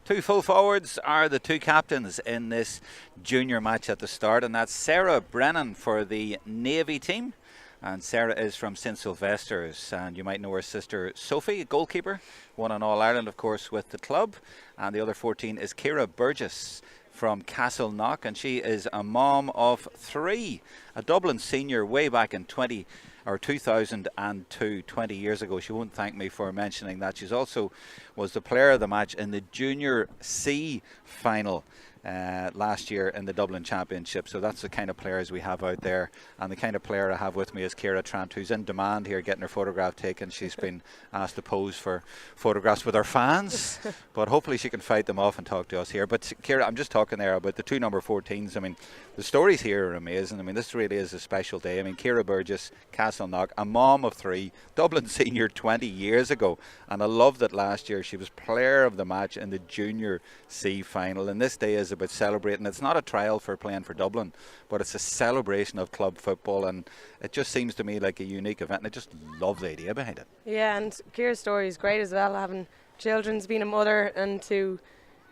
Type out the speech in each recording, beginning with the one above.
Two full forwards are the two captains in this junior match at the start, and that's Sarah Brennan for the Navy team. And Sarah is from St Sylvester's, and you might know her sister Sophie, a goalkeeper, won an All-Ireland, of course, with the club. And the other 14 is Ciara Burgess from Castleknock, and she is a mom of three, a Dublin senior way back in 2002, 20 years ago. She won't thank me for mentioning that. She's also was the player of the match in the Junior C final last year in the Dublin Championship. So that's the kind of players we have out there, and the kind of player I have with me is Ciara Trant, who's in demand here, getting her photograph taken. She's been asked to pose for photographs with her fans, but hopefully she can fight them off and talk to us here. But Ciara, I'm just talking there about the two number 14s. I mean, the stories here are amazing. I mean, this really is a special day. I mean, Ciara Burgess, Castleknock, a mom of three, Dublin senior 20 years ago, and I love that last year she was player of the match in the Junior C final. And this day is about celebrating. It's not a trial for playing for Dublin, but it's a celebration of club football, and it just seems to me like a unique event, and I just love the idea behind it. Yeah, and Ciara's story is great as well, having children's being a mother and to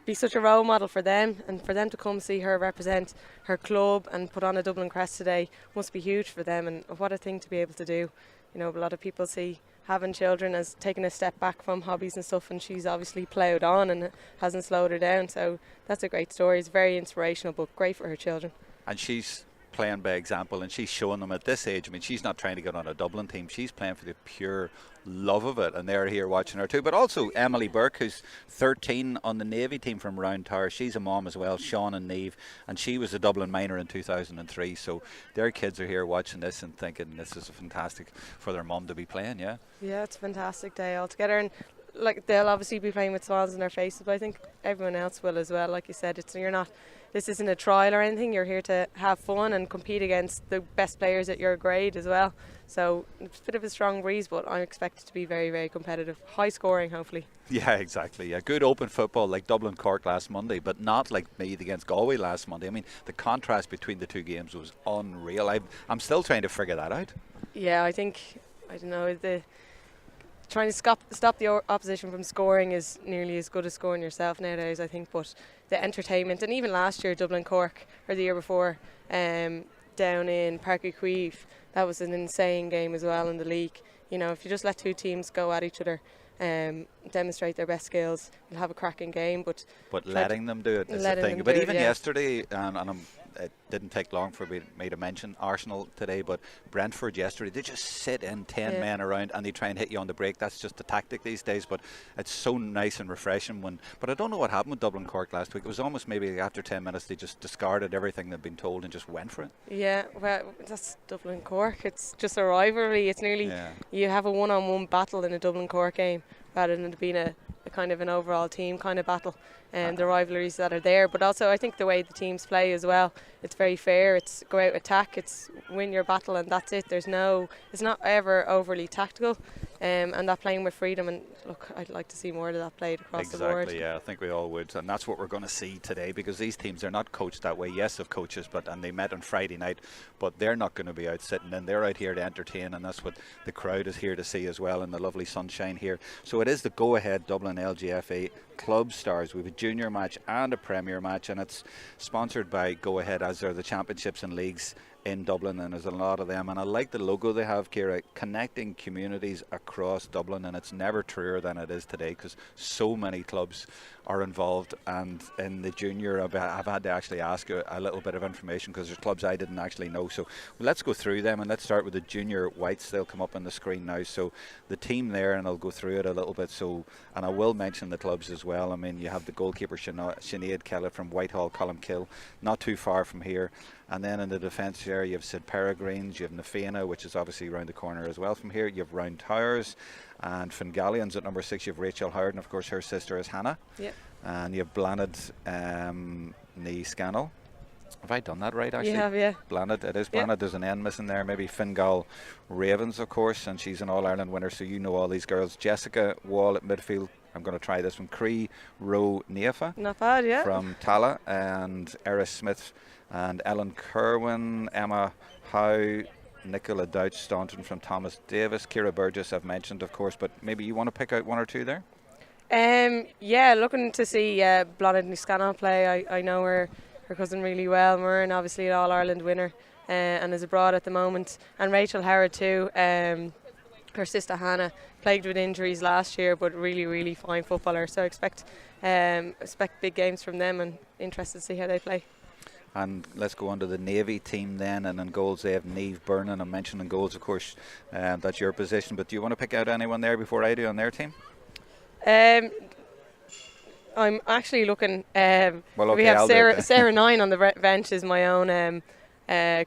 be such a role model for them, and for them to come see her represent her club and put on a Dublin crest today must be huge for them, and what a thing to be able to do. You know, a lot of people see having children as taking a step back from hobbies and stuff, and she's obviously ploughed on and hasn't slowed her down, so that's a great story. It's very inspirational, but great for her children. And she's playing by example, and she's showing them at this age. I mean, she's not trying to get on a Dublin team, she's playing for the pure love of it, and they're here watching her too. But also Emily Burke, who's 13 on the Navy team from Round Tower, she's a mom as well, Sean and Neve, and she was a Dublin minor in 2003, so their kids are here watching this and thinking this is fantastic for their mum to be playing. Yeah, it's a fantastic day altogether, and like, they'll obviously be playing with smiles on their faces, but I think everyone else will as well. Like you said, this isn't a trial or anything. You're here to have fun and compete against the best players at your grade as well. So it's a bit of a strong breeze, but I expect it to be very, very competitive. High scoring, hopefully. Yeah, exactly. Yeah, good open football like Dublin Cork last Monday, but not like Meath against Galway last Monday. I mean, the contrast between the two games was unreal. I'm still trying to figure that out. Yeah, I don't know, trying to stop the opposition from scoring is nearly as good as scoring yourself nowadays, I think. But the entertainment, and even last year Dublin Cork, or the year before, down in Páirc Uí Chaoimh, that was an insane game as well in the league. You know, if you just let two teams go at each other, demonstrate their best skills, you'll have a cracking game. But letting them do it is the thing. But even yesterday, it didn't take long for me to mention Arsenal today, but Brentford yesterday, they just sit in 10 men around and they try and hit you on the break. That's just the tactic these days, but it's so nice and refreshing. But I don't know what happened with Dublin Cork last week. It was almost maybe after 10 minutes they just discarded everything they'd been told and just went for it. Yeah, well, that's Dublin Cork. It's just a rivalry. It's nearly you have a one-on-one battle in a Dublin Cork game rather than it being a kind of an overall team kind of battle, and the rivalries that are there. But also I think the way the teams play as well, it's very fair. It's go out attack, it's win your battle, and that's it. It's not ever overly tactical, and that playing with freedom. And look, I'd like to see more of that played across the board. Exactly, yeah, I think we all would, and that's what we're going to see today, because these teams are not coached that way. Yes, of coaches, and they met on Friday night, but they're not going to be out sitting in. They're out here to entertain, and that's what the crowd is here to see as well, in the lovely sunshine here. So it is the go-ahead Dublin LGFA Club Stars. We have a junior match and a premier match, and it's sponsored by Go Ahead, as are the championships and leagues in Dublin, and there's a lot of them. And I like the logo they have, Ciara, connecting communities across Dublin, and it's never truer than it is today, because so many clubs are involved. And in the junior, I've had to actually ask a little bit of information, because there's clubs I didn't actually know. So let's go through them, and let's start with the junior whites. They'll come up on the screen now. So the team there, and I'll go through it a little bit. So, and I will mention the clubs as well. I mean, you have the goalkeeper Sinead Kellett from Whitehall, Columkill, not too far from here. And then in the defence here, you have Sid Peregrines, you have Nafena, which is obviously around the corner as well from here. You have Round Towers, and Fingallians at number 6. You have Rachel Howard, and of course her sister is Hannah. Yep. And you have Blanid Ní Scannell. Have I done that right, actually? You have, yeah. Blanid, it is Blanid. Yep. There's an N missing there. Maybe Fingal Ravens, of course, and she's an All-Ireland winner, so you know all these girls. Jessica Wall at midfield. I'm going to try this from Cree Rowe Neafa. Not bad, yeah. From Tala, and Eris Smith and Ellen Kerwin, Emma Howe, Nicola Douch Staunton from Thomas Davis, Ciara Burgess I've mentioned, of course, but maybe you want to pick out one or two there? Yeah, looking to see Blonid Niscanon play. I know her cousin really well. Myrne, obviously an All Ireland winner, and is abroad at the moment. And Rachel Howard too. Her sister Hannah, plagued with injuries last year, but really fine footballer. So I expect big games from them, and interested to see how they play. And let's go on to the Navy team then, and in goals they have Niamh Byrne. I'm mentioning goals, of course, that's your position, but do you want to pick out anyone there before I do on their team? I'm actually looking. Well, we have Sarah Nine on the bench, is my own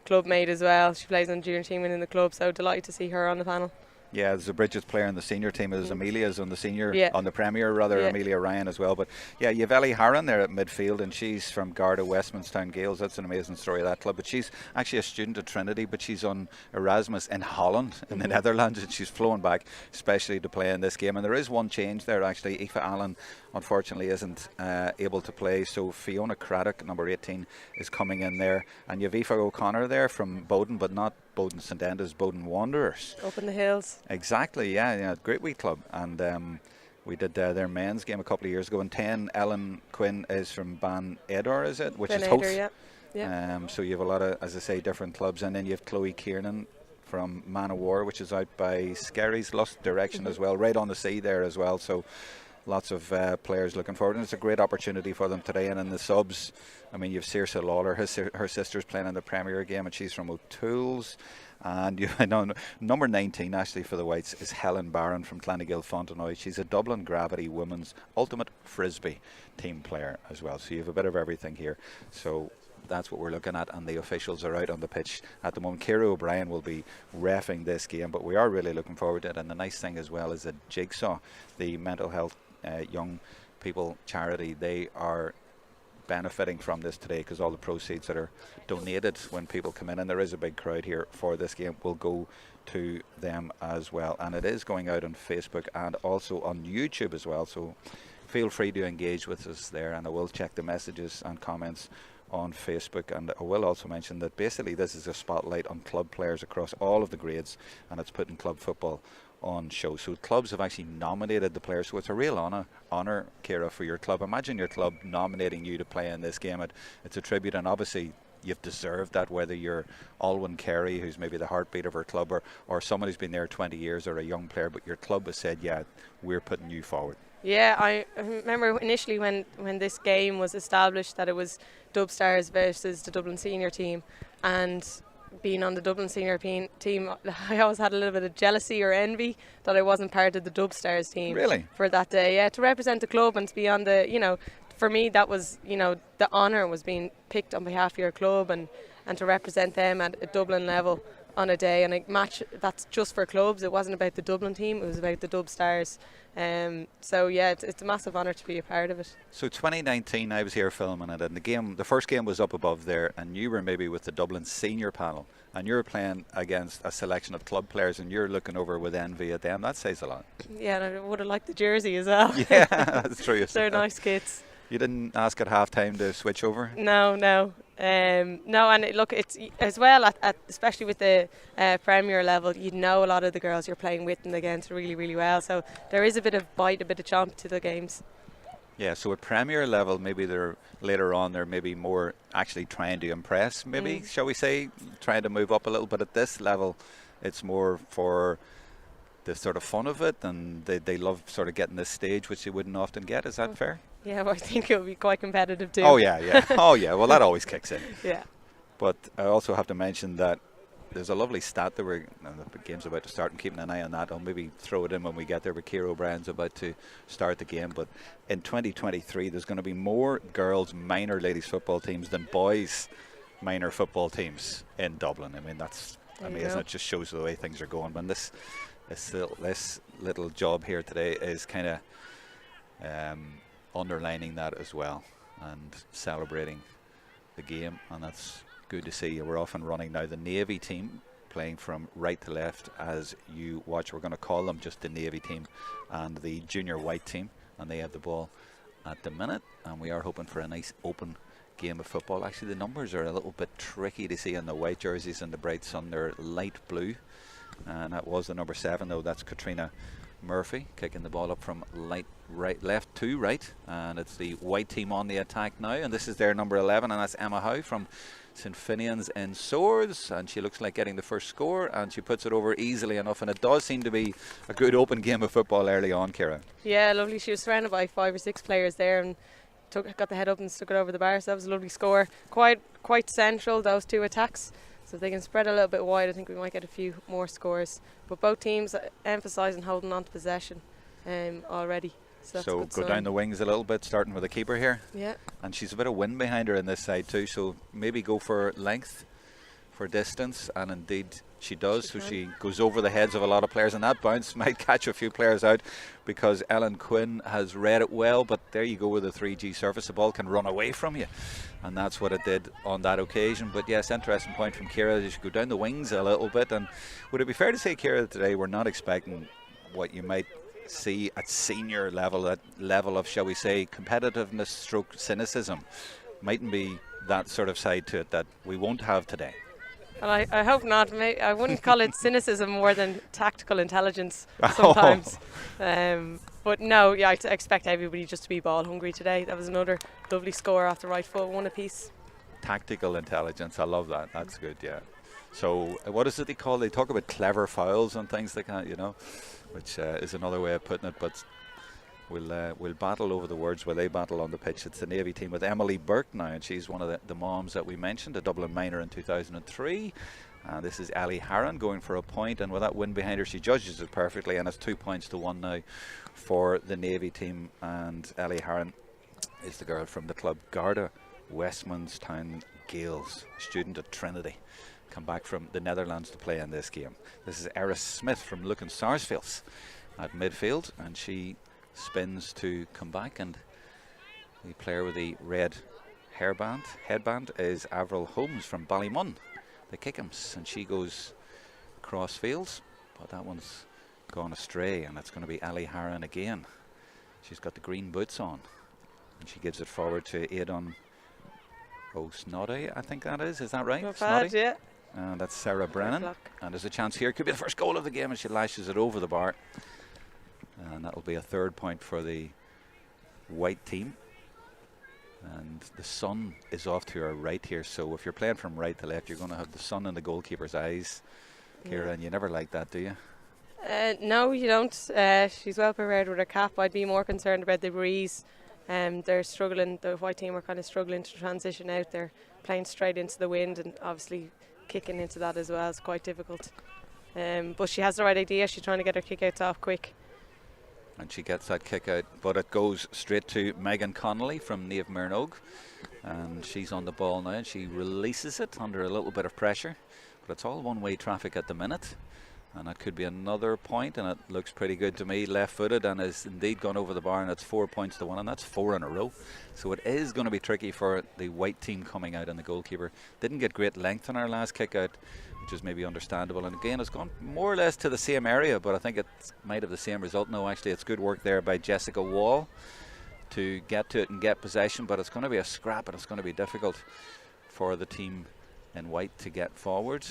club mate as well. She plays on the junior team and in the club, so delighted to see her on the panel. Yeah, there's a Bridget's player in the senior team. There's Amelia's on the senior, on the Premier rather, Amelia Ryan as well. But yeah, you've Ellie Harron there at midfield, and she's from Garda Westmanstown Gales. That's an amazing story of that club. But she's actually a student at Trinity, but she's on Erasmus in Holland, in the Netherlands, and she's flown back especially to play in this game. And there is one change there actually. Aoife Allen unfortunately isn't able to play, so Fiona Craddock, number 18, is coming in there. And you've Aoife O'Connor there from Bowden, but not Bowden St Enda's, Bowden Wanderers. Up in the hills. Exactly, yeah, great wee club. And we did their men's game a couple of years ago. And 10, Ellen Quinn is from Ban Edor, is it? Which is Howth. Yeah. So you have a lot of, as I say, different clubs. And then you have Chloe Kiernan from Man o' War, which is out by Skerry's Lust direction as well, right on the sea there as well. So lots of players looking forward, and it's a great opportunity for them today. And in the subs, I mean, you've Circe Lawler, her sister's playing in the Premier game, and she's from O'Toole's. And I know number 19 actually for the Whites is Helen Barron from Clannigill Fontenoy. She's a Dublin Gravity Women's Ultimate Frisbee team player as well. So you have a bit of everything here. So that's what we're looking at, and the officials are out on the pitch at the moment. Ciara O'Brien will be reffing this game, but we are really looking forward to it. And the nice thing as well is that Jigsaw, the mental health young people charity, they are benefiting from this today, because all the proceeds that are donated when people come in, and there is a big crowd here for this game, will go to them as well. And it is going out on Facebook and also on YouTube as well, so feel free to engage with us there, and I will check the messages and comments on Facebook. And I will also mention that basically this is a spotlight on club players across all of the grades, and it's putting club football on show. So clubs have actually nominated the players, so it's a real honour, Ciara, for your club. Imagine your club nominating you to play in this game. It's a tribute, and obviously you've deserved that, whether you're Alwyn Carey, who's maybe the heartbeat of her club, or someone who's been there 20 years, or a young player, but your club has said, yeah, we're putting you forward. Yeah, I remember initially when this game was established that it was Dub Stars versus the Dublin senior team, and being on the Dublin senior team, I always had a little bit of jealousy or envy that I wasn't part of the Dub Stars team. Really? For that day, yeah, to represent the club and to be on the, for me that was, the honour was being picked on behalf of your club, and to represent them at a Dublin level on a day and a match that's just for clubs. It wasn't about the Dublin team, it was about the Dub Stars. So yeah, it's a massive honour to be a part of it. So 2019, I was here filming it, and the first game was up above there, and you were maybe with the Dublin senior panel, and you're playing against a selection of club players, and you're looking over with envy at them. That says a lot. Yeah, and I would have liked the jersey as well. Yeah, that's true. They're nice kids. You didn't ask at half time to switch over? No. No, and it's as well at especially with the Premier level, you know a lot of the girls you're playing with and against really, really well. So there is a bit of bite, a bit of chomp to the games. Yeah, so at Premier level, maybe later on they're maybe more actually trying to impress, maybe, shall we say, trying to move up a little. But at this level, it's more for the sort of fun of it, and they love sort of getting this stage, which they wouldn't often get. Is that fair? Yeah, well, I think it'll be quite competitive too. Oh yeah. Oh yeah, well that always kicks in. Yeah. But I also have to mention that there's a lovely stat that the game's about to start. I'm keeping an eye on that. I'll maybe throw it in when we get there, but Ciara O'Brien's about to start the game. But in 2023, there's going to be more girls minor ladies football teams than boys minor football teams in Dublin. I mean, that's amazing. It just shows the way things are going. But this little job here today is kind of underlining that as well, and celebrating the game, and that's good to see. We're off and running now. The Navy team playing from right to left as you watch. We're going to call them just the Navy team and the junior white team, and they have the ball at the minute, and we are hoping for a nice open game of football. Actually, the numbers are a little bit tricky to see in the white jerseys and the bright sun. They're light blue, and that was the number 7 though. That's Katrina Murphy kicking the ball up from light right, left to right, and it's the white team on the attack now, and this is their number 11, and that's Emma Howe from St Finian's in Swords, and she looks like getting the first score, and she puts it over easily enough, and it does seem to be a good open game of football early on, Ciara. Yeah, lovely. She was surrounded by 5 or 6 players there and got the head up and stuck it over the bar, so that was a lovely score. Quite central, those 2 attacks, so if they can spread a little bit wide, I think we might get a few more scores. But both teams emphasising holding on to possession already. So go down the wings a little bit, starting with the keeper here. Yeah. And she's a bit of wind behind her in this side too, so maybe go for length, for distance, and indeed she does. She goes over the heads of a lot of players, and that bounce might catch a few players out because Ellen Quinn has read it well, but there you go with the 3G surface. The ball can run away from you, and that's what it did on that occasion. But yes, interesting point from Ciara. You should go down the wings a little bit. And would it be fair to say, Ciara, that today we're not expecting what you might see at senior level, that level of, shall we say, competitiveness stroke cynicism? Mightn't be that sort of side to it that we won't have today. Well, I hope not. I wouldn't call it cynicism more than tactical intelligence sometimes. But no, yeah, I expect everybody just to be ball hungry today. That was another lovely score off the right foot, 1 apiece. Tactical intelligence, I love that. That's good, yeah. So what is it they call? They talk about clever fouls and things like that, you know, which is another way of putting it. But we'll battle over the words while they battle on the pitch. It's the Navy team with Emily Burke now, and she's one of the moms that we mentioned, a Dublin minor in 2003. This is Ellie Harron going for a point, and with that win behind her, she judges it perfectly, and it's 2 points to 1 now for the Navy team. And Ellie Harron is the girl from the club Garda Westmanstown Gales, student at Trinity, come back from the Netherlands to play in this game. This is Eris Smith from Lucan Sarsfields at midfield, and she spins to come back, and the player with the red headband is Avril Holmes from Ballymun, the Kickums, and she goes cross fields, but that one's gone astray, and it's going to be Ali Harron again. She's got the green boots on, and she gives it forward to Aidan O'Snoddy, I think that is that right? Not bad, yeah. And that's Sarah Brennan, and there's a chance here, could be the first goal of the game, and she lashes it over the bar, and that'll be a 3rd point for the white team. And the sun is off to our right here, so if you're playing from right to left, you're going to have the sun in the goalkeeper's eyes, Ciara, and you never like that, do you? No, you don't. She's well prepared with her cap. I'd be more concerned about the breeze. They're struggling, the white team are kind of struggling to transition out. They're playing straight into the wind, and obviously kicking into that as well is quite difficult. But she has the right idea. She's trying to get her kick outs off quick. And she gets that kick out, but it goes straight to Megan Connolly from Niamh Myrnog, and she's on the ball now, and she releases it under a little bit of pressure, but it's all one-way traffic at the minute, and that could be another point, and it looks pretty good to me, left-footed, and has indeed gone over the bar, and it's 4 points to 1, and that's 4 in a row. So it is going to be tricky for the white team coming out, and the goalkeeper didn't get great length on our last kick out, which is maybe understandable, and again it's gone more or less to the same area, but I think it might have the same result. No, actually it's good work there by Jessica Wall to get to it and get possession, but it's going to be a scrap, and it's going to be difficult for the team in white to get forward,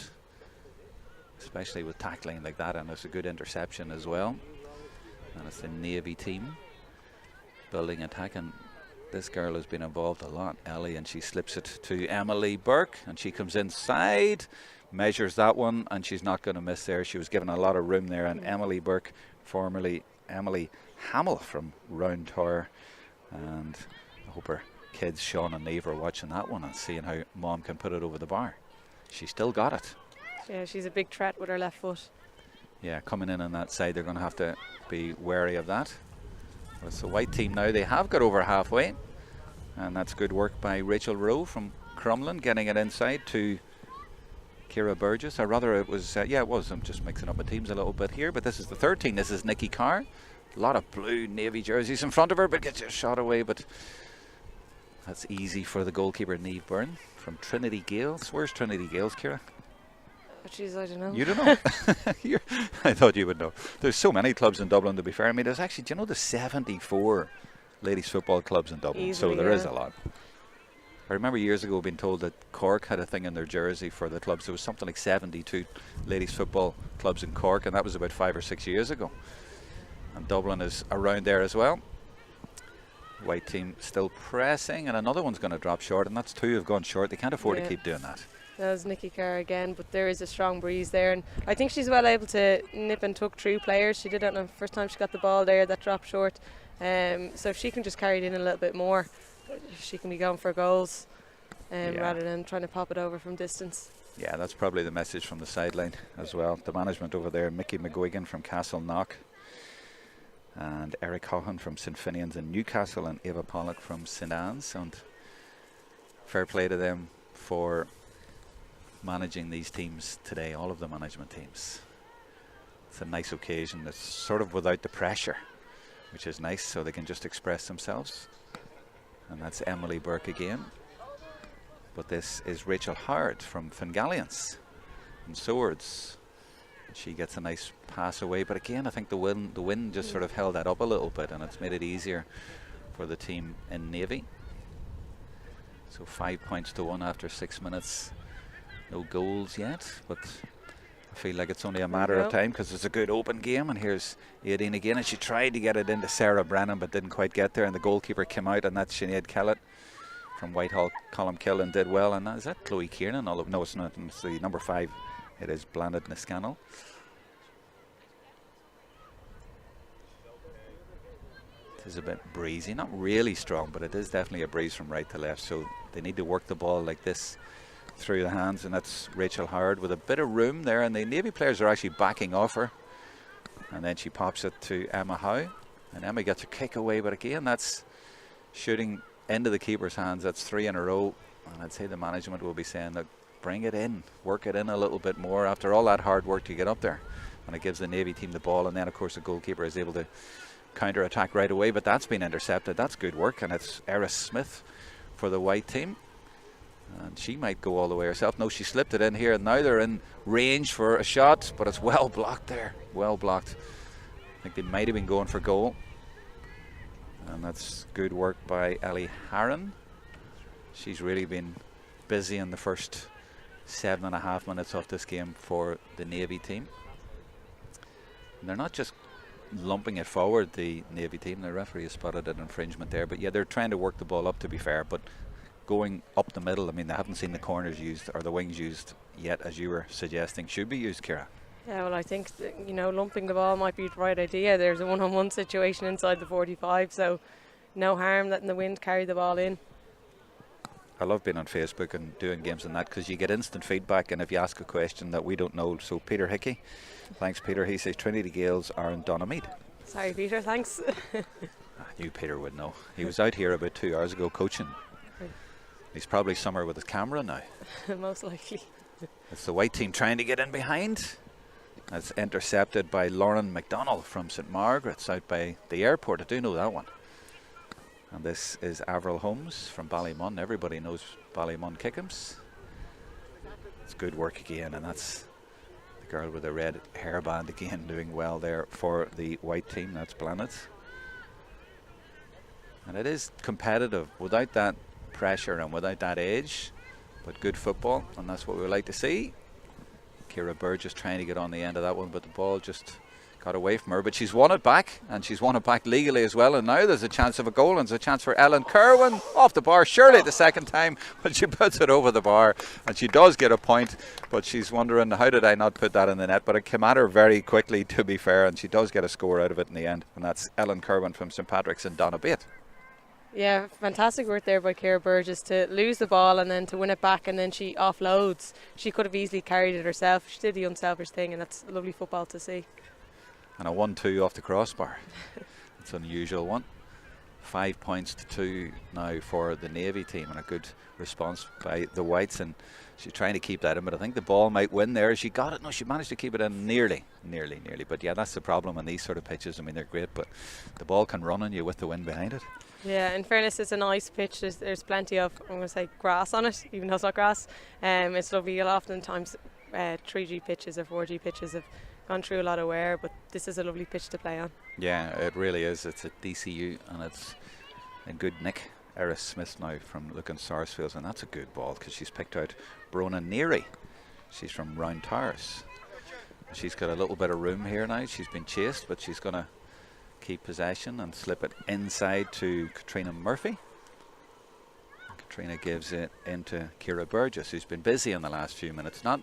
especially with tackling like that, and it's a good interception as well. And it's the Navy team building attack, and this girl has been involved a lot, Ellie, and she slips it to Emily Burke, and she comes inside, measures that one, and she's not going to miss there. She was given a lot of room there, and Emily Burke, formerly Emily Hamill from Round Tower, and I hope her kids Sean and Neve are watching that one and seeing how mom can put it over the bar. She still got it. Yeah, she's a big threat with her left foot. Yeah, coming in on that side, they're going to have to be wary of that. But it's the white team now. They have got over halfway, and that's good work by Rachel Rowe from Crumlin, getting it inside to Ciara Burgess, or rather it was, yeah, it was. I'm just mixing up my teams a little bit here, but this is the 13. This is Nikki Carr. A lot of blue Navy jerseys in front of her, but gets a shot away, but that's easy for the goalkeeper, Niamh Byrne from Trinity Gales. Where's Trinity Gales, Ciara? Jeez, I don't know. You don't know? I thought you would know. There's so many clubs in Dublin, to be fair. I mean, there's actually, do you know, there's 74 ladies football clubs in Dublin, easily, so there is a lot. I remember years ago being told that Cork had a thing in their jersey for the clubs. There was something like 72 ladies football clubs in Cork, and that was about 5 or 6 years ago. And Dublin is around there as well. White team still pressing, and another one's going to drop short, and that's two have gone short. They can't afford to keep doing that. That was Nikki Kerr again, but there is a strong breeze there, and I think she's well able to nip and tuck through players. She did that on the first time she got the ball there, that dropped short. So if she can just carry it in a little bit more, she can be going for goals rather than trying to pop it over from distance. Yeah, that's probably the message from the sideline as well. The management over there, Mickey McGuigan from Castleknock, and Eric Hohan from St Finian's in Newcastle, and Eva Pollock from St Anne's. And fair play to them for managing these teams today, all of the management teams. It's a nice occasion. It's sort of without the pressure, which is nice, so they can just express themselves. And that's Emily Burke again. But this is Rachel Howard from Fingalians and Swords. She gets a nice pass away, but again I think the wind just sort of held that up a little bit, and it's made it easier for the team in Navy. So 5 points to 1 after 6 minutes. No goals yet, but I feel like it's only a matter of time because it's a good open game. And here's Aideen again, and she tried to get it into Sarah Brennan but didn't quite get there, and the goalkeeper came out, and that's Sinead Kellett from Whitehall Columkill, and did well. And is that Chloe Kiernan? No, it's not. It's the number 5. It is Blanded Niscannell. It is a bit breezy, not really strong, but it is definitely a breeze from right to left, so they need to work the ball like this through the hands. And that's Rachel Howard with a bit of room there, and the Navy players are actually backing off her, and then she pops it to Emma Howe, and Emma gets a kick away, but again that's shooting into the keeper's hands. That's 3 in a row, and I'd say the management will be saying, look, bring it in, work it in a little bit more after all that hard work to get up there. And it gives the Navy team the ball, and then of course the goalkeeper is able to counter attack right away, but that's been intercepted. That's good work, and it's Eris Smith for the white team, and she might go all the way herself. No, she slipped it in here, and now they're in range for a shot, but it's well blocked there, well blocked. I think they might have been going for goal, and that's good work by Ellie Harron. She's really been busy in the first 7.5 minutes of this game for the Navy team. And they're not just lumping it forward, the Navy team. The referee has spotted an infringement there, but yeah, they're trying to work the ball up, to be fair, but going up the middle, I mean, they haven't seen the corners used or the wings used yet, as you were suggesting should be used, Ciara. Yeah, well, I think lumping the ball might be the right idea. There's a one-on-one situation inside the 45, so no harm letting the wind carry the ball in. I love being on Facebook and doing games and that, because you get instant feedback, and if you ask a question that we don't know. So Peter Hickey, thanks Peter, he says Trinity Gales are in Donamead. Sorry Peter, thanks. I knew Peter would know. He was out here about 2 hours ago coaching. He's probably somewhere with his camera now. Most likely. It's the white team trying to get in behind. That's intercepted by Lauren McDonnell from St Margaret's out by the airport. I do know that one. And this is Avril Holmes from Ballymun. Everybody knows Ballymun Kickham's. It's good work again, and that's the girl with the red hairband again doing well there for the white team. That's Blanet. And it is competitive without that pressure and without that edge, but good football, and that's what we would like to see. Ciara Burgess trying to get on the end of that one, but the ball just got away from her, but she's won it back, and she's won it back legally as well. And now there's a chance of a goal, and there's a chance for Ellen Kerwin off the bar, surely the second time, but she puts it over the bar, and she does get a point, but she's wondering, how did I not put that in the net? But it came at her very quickly, to be fair, and she does get a score out of it in the end, and that's Ellen Kerwin from St Patrick's in Donabate. Yeah, fantastic work there by Ciara Burgess to lose the ball and then to win it back, and then she offloads. She could have easily carried it herself. She did the unselfish thing, and that's lovely football to see. And a 1-2 off the crossbar. It's an unusual one. 5 points to 2 now for the Navy team, and a good response by the Whites, and she's trying to keep that in, but I think the ball might win there. She got it. No, she managed to keep it in nearly. But yeah, that's the problem on these sort of pitches. I mean, they're great, but the ball can run on you with the wind behind it. Yeah, in fairness, it's a nice pitch. There's plenty of, I'm going to say, grass on it, even though it's not grass. It's lovely. Oftentimes 3G pitches or 4G pitches have gone through a lot of wear, but this is a lovely pitch to play on. Yeah, it really is. It's at DCU, and it's a good nick. Eris Smith now from Lucan Sarsfields, and that's a good ball because she's picked out Brona Neary. She's from Round Towers. She's got a little bit of room here now. She's been chased, but she's going to keep possession and slip it inside to Katrina Murphy. Katrina gives it into Ciara Burgess, who's been busy in the last few minutes, not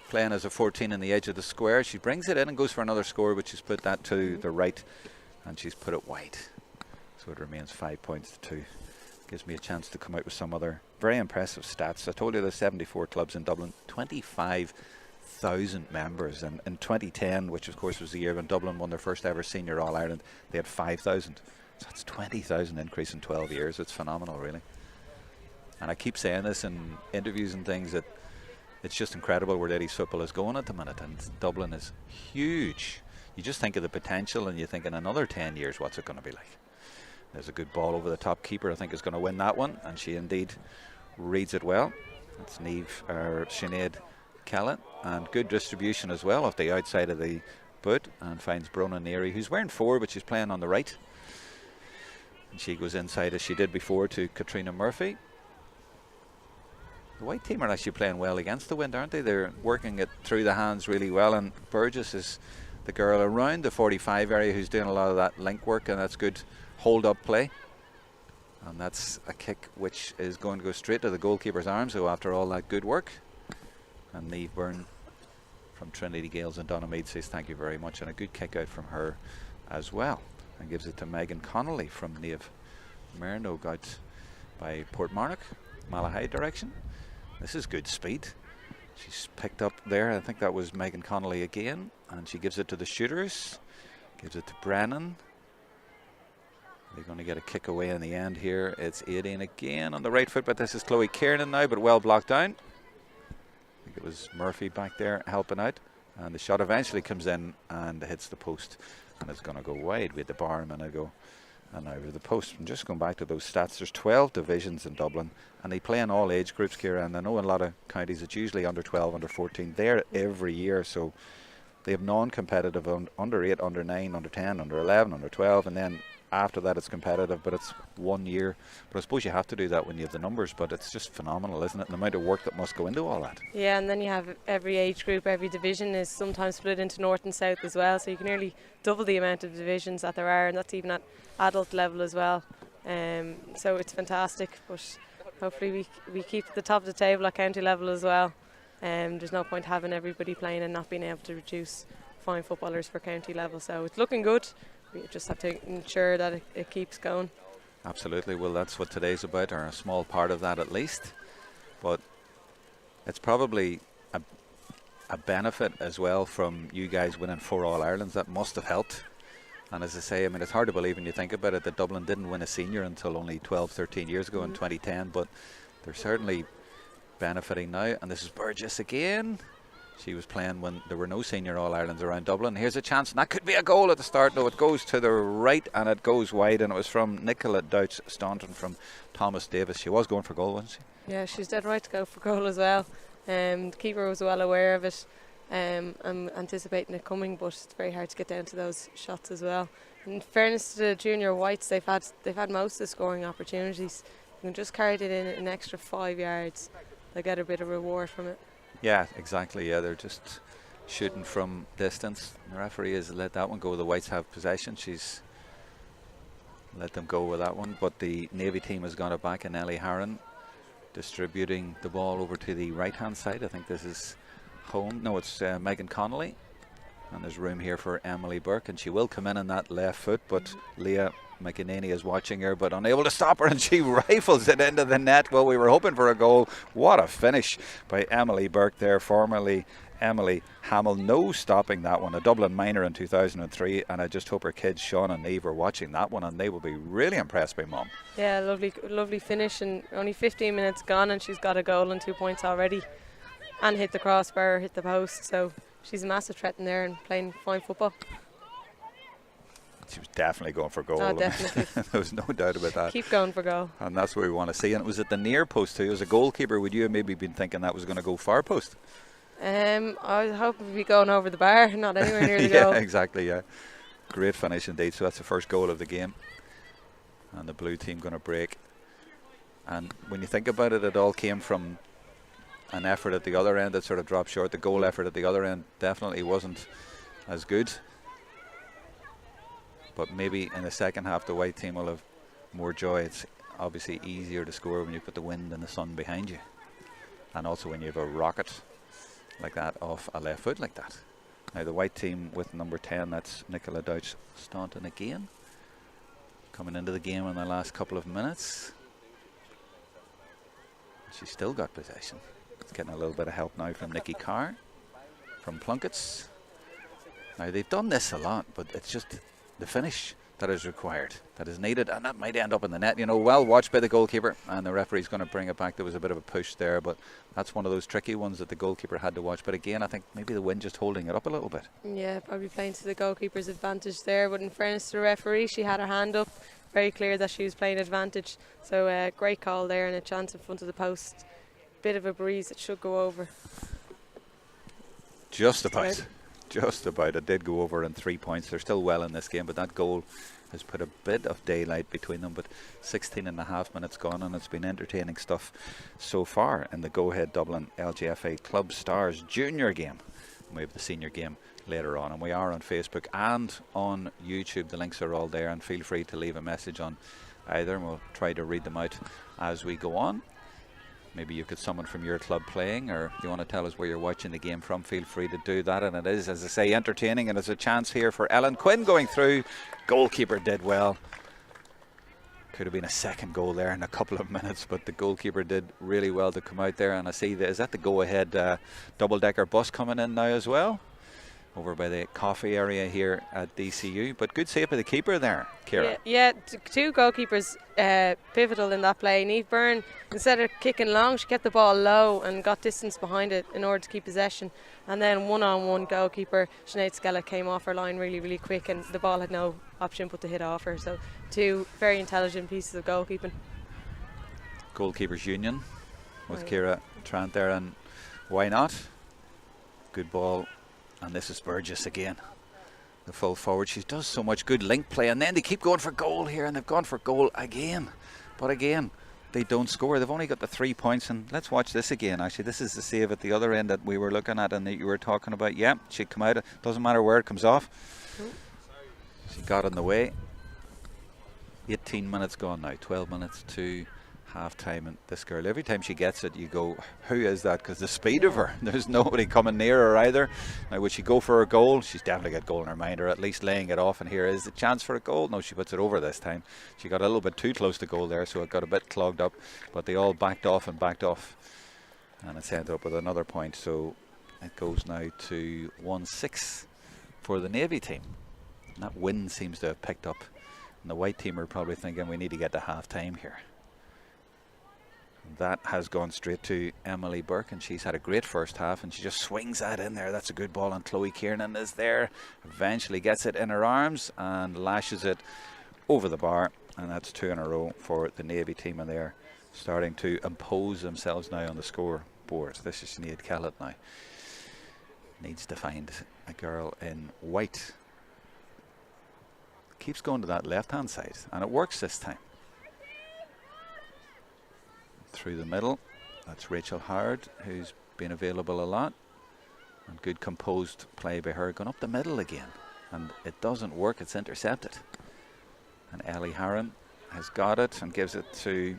playing as a 14 in the edge of the square. She brings it in and goes for another score, but she's put that to the right and she's put it wide. So it remains 5 points to 2. Gives me a chance to come out with some other very impressive stats. I told you there's 74 clubs in Dublin, 25,000 members, and in 2010, which of course was the year when Dublin won their first ever senior All-Ireland, they had 5,000. So that's 20,000 increase in 12 years. It's phenomenal, really. And I keep saying this in interviews and things, that it's just incredible where ladies football is going at the minute, and Dublin is huge. You just think of the potential and you think in another 10 years what's it going to be like. There's a good ball over the top. Keeper I think is going to win that one, and she indeed reads it well. It's Sinead Kellett, and good distribution as well off the outside of the boot, and finds Brona Neary, who's wearing 4 but she's playing on the right, and she goes inside as she did before to Katrina Murphy. The white team are actually playing well against the wind, aren't they? They're working it through the hands really well, and Burgess is the girl around the 45 area who's doing a lot of that link work, and that's good hold up play. And that's a kick which is going to go straight to the goalkeeper's arms, so after all that good work. And Niamh Byrne from Trinity Gales and Donamead says thank you very much, and a good kick out from her as well, and gives it to Megan Connolly from Niamh Mernog out by Portmarnock, Malahide direction. This is good speed. She's picked up there, I think that was Megan Connolly again, and she gives it to the shooters, gives it to Brennan. They're going to get a kick away in the end here. It's 18 again on the right foot, but this is Chloe Kiernan now, but well blocked down. I think it was Murphy back there helping out, and the shot eventually comes in and hits the post, and it's going to go wide. We had the bar a minute ago, and now with the post. I'm just going back to those stats. There's 12 divisions in Dublin, and they play in all age groups, Ciara, and I know in a lot of counties it's usually under 12, under 14. They're every year, so they have non-competitive under 8, under 9, under 10, under 11, under 12, and then after that it's competitive, but it's 1 year. But I suppose you have to do that when you have the numbers, but it's just phenomenal, isn't it, the amount of work that must go into all that. Yeah, and then you have every age group, every division is sometimes split into north and south as well, so you can nearly double the amount of divisions that there are, and that's even at adult level as well. So it's fantastic, but hopefully we keep at the top of the table at county level as well. There's no point having everybody playing and not being able to reduce fine footballers for county level, so it's looking good. We just have to ensure that it keeps going. Absolutely. Well, that's what today's about, or a small part of that at least. But it's probably a benefit as well from you guys winning 4 All-Irelands. That must have helped. And as I say, I mean, it's hard to believe when you think about it that Dublin didn't win a senior until only 12, 13 years ago in 2010. But they're certainly benefiting now. And this is Burgess again. She was playing when there were no senior All-Irelands around Dublin. Here's a chance, and that could be a goal at the start. No, it goes to the right and it goes wide, and it was from Nicola Douch Staunton from Thomas Davis. She was going for goal, wasn't she? Yeah, she's dead right to go for goal as well. The keeper was well aware of it. I'm anticipating it coming, but it's very hard to get down to those shots as well. In fairness to the junior whites, they've had most of the scoring opportunities. You can just carry it in an extra 5 yards. They get a bit of reward from it. Yeah, exactly. Yeah, they're just shooting from distance. The referee has let that one go. The whites have possession. She's let them go with that one. But the Navy team has got it back, and Ellie Harron distributing the ball over to the right-hand side. I think this is home. No, it's Megan Connolly. And there's room here for Emily Burke, and she will come in on that left foot, but Leah McEnany is watching her but unable to stop her, and she rifles it into the net. Well, we were hoping for a goal. What a finish by Emily Burke there, formerly Emily Hamill. No stopping that one. A Dublin minor in 2003, and I just hope her kids Sean and Eve are watching that one, and they will be really impressed by Mum. Yeah, lovely finish, and only 15 minutes gone and she's got a goal and 2 points already, and hit the crossbar, hit the post, so she's a massive threat in there and playing fine football. She was definitely going for goal. Oh, definitely. There was no doubt about that. Keep going for goal. And that's what we want to see. And it was at the near post too. As a goalkeeper, would you have maybe been thinking that was going to go far post? I was hoping we'd be going over the bar, not anywhere near the yeah, goal. Exactly, yeah. Great finish indeed. So that's the first goal of the game. And the blue team going to break. And when you think about it, it all came from an effort at the other end that sort of dropped short. The goal effort at the other end definitely wasn't as good. but maybe in the second half the white team will have more joy. It's obviously easier to score when you put the wind and the sun behind you, and also when you have a rocket like that off a left foot like that. Now the white team with number 10, that's Nicola Deutsch Staunton again, coming into the game in the last couple of minutes. She's still got possession. It's getting a little bit of help now from Nikki Carr, from Plunkett's. Now they've done this a lot, but it's just the finish that is required, that is needed, and that might end up in the net. You know, well watched by the goalkeeper, and the referee's going to bring it back. There was a bit of a push there, but that's one of those tricky ones that the goalkeeper had to watch. But again, I think maybe the wind just holding it up a little bit. Yeah, probably playing to the goalkeeper's advantage there, but in fairness to the referee, she had her hand up, very clear that she was playing advantage. So great call there, and a chance in front of the post. Bit of a breeze, it should go over. Just about. Just about. It did go over in 3 points. They're still well in this game, but that goal has put a bit of daylight between them. But 16 and a half minutes gone, and it's been entertaining stuff so far in the Go Ahead Dublin LGFA Club Stars Junior game. We have the senior game later on, and we are on Facebook and on YouTube. The links are all there, and feel free to leave a message on either, and we'll try to read them out as we go on. Maybe you've got someone from your club playing, or if you want to tell us where you're watching the game from, feel free to do that. And it is, as I say, entertaining, and it's a chance here for Ellen Quinn going through. Goalkeeper did well. Could have been a second goal there in a couple of minutes, but the goalkeeper did really well to come out there. And I see, is that the Go Ahead double-decker bus coming in now as well, over by the coffee area here at DCU. But good save by the keeper there, Ciara. Yeah, two goalkeepers pivotal in that play. Niamh Byrne, instead of kicking long, she kept the ball low and got distance behind it in order to keep possession. And then one-on-one goalkeeper, Sinead Skella, came off her line really, really quick, and the ball had no option but to hit off her. So two very intelligent pieces of goalkeeping. Goalkeepers union with Ciara Trant there, and why not? Good ball. And this is Burgess again, the full forward. She does so much good link play, and then they keep going for goal here, and they've gone for goal again. But again, they don't score. They've only got the 3 points, and let's watch this again. Actually, this is the save at the other end that we were looking at and that you were talking about. Yeah, she'd come out. Doesn't matter where it comes off. She got in the way. 18 minutes gone now. 12 minutes to half time, and this girl, every time she gets it, you go, who is that? Because the speed of her, there's nobody coming near her either. Now, would she go for a goal? She's definitely got goal in her mind, or at least laying it off. And here is the chance for a goal. No, she puts it over this time. She got a little bit too close to goal there, so it got a bit clogged up, but they all backed off, and it's ended up with another point. So it goes now to 1-6 for the Navy team. And that wind seems to have picked up, and the white team are probably thinking we need to get to half time here. That has gone straight to Emily Burke, and she's had a great first half, and she just swings that in there. That's a good ball, and Chloe Kiernan is there, eventually gets it in her arms and lashes it over the bar, and that's 2 in a row for the Navy team, and they're starting to impose themselves now on the scoreboard. This is Sinead Kellett now. Needs to find a girl in white. Keeps going to that left hand side, and it works this time. Through the middle, that's Rachel Howard, who's been available a lot, and good composed play by her. Going up the middle again, and it doesn't work, it's intercepted, and Ellie Harron has got it and gives it to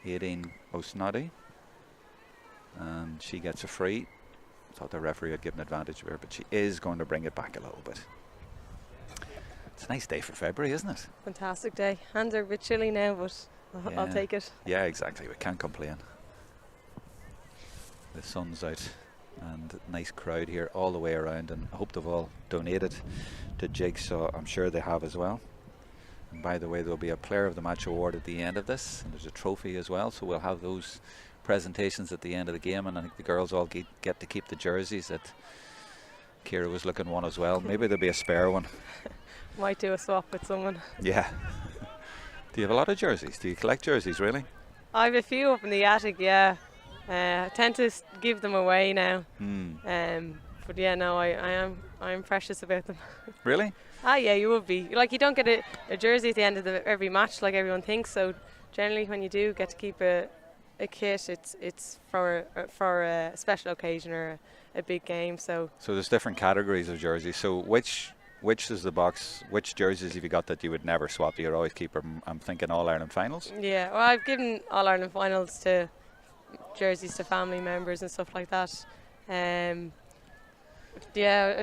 Aideen O'Snoddy, and she gets a free. Thought the referee had given advantage to her, but she is going to bring it back a little bit. It's a nice day for February, isn't it? Fantastic day. Hands are a bit chilly now, but I'll take it. Yeah, exactly. We can't complain. The sun's out, and nice crowd here all the way around, and I hope they've all donated to Jigsaw. I'm sure they have as well. And by the way, there'll be a player of the match award at the end of this, and there's a trophy as well, so we'll have those presentations at the end of the game, and I think the girls all get to keep the jerseys that Ciara was looking one as well. Maybe there'll be a spare one. Might do a swap with someone. Yeah. Do you have a lot of jerseys? Do you collect jerseys, really? I have a few up in the attic, yeah. I tend to give them away now. But yeah, no, I'm precious about them. Really? Yeah, you would be. Like, you don't get a jersey at the end of every match like everyone thinks, so generally when you do get to keep a kit, it's for a special occasion or a big game. So there's different categories of jerseys. So which which is the box, which jerseys have you got that you would never swap? You'd always keep them? I'm thinking All-Ireland finals. Yeah, well, I've given All-Ireland finals to jerseys to family members and stuff like that. Yeah,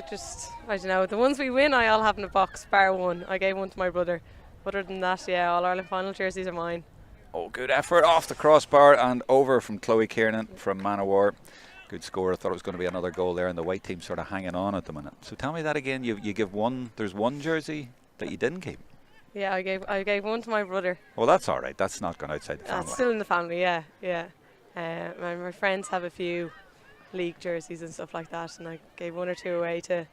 I don't know. The ones we win, I all have in a box, bar one. I gave one to my brother. Other than that, yeah, All-Ireland final jerseys are mine. Oh, good effort off the crossbar and over from Chloe Kiernan from Manowar. Good score. I thought it was going to be another goal there, and the white team sort of hanging on at the minute. So tell me that again. You give one. There's one jersey that you didn't keep. Yeah, I gave one to my brother. Well, that's all right. That's not gone outside the family. That's still in the family. Yeah, yeah. My friends have a few league jerseys and stuff like that, and I gave one or two away to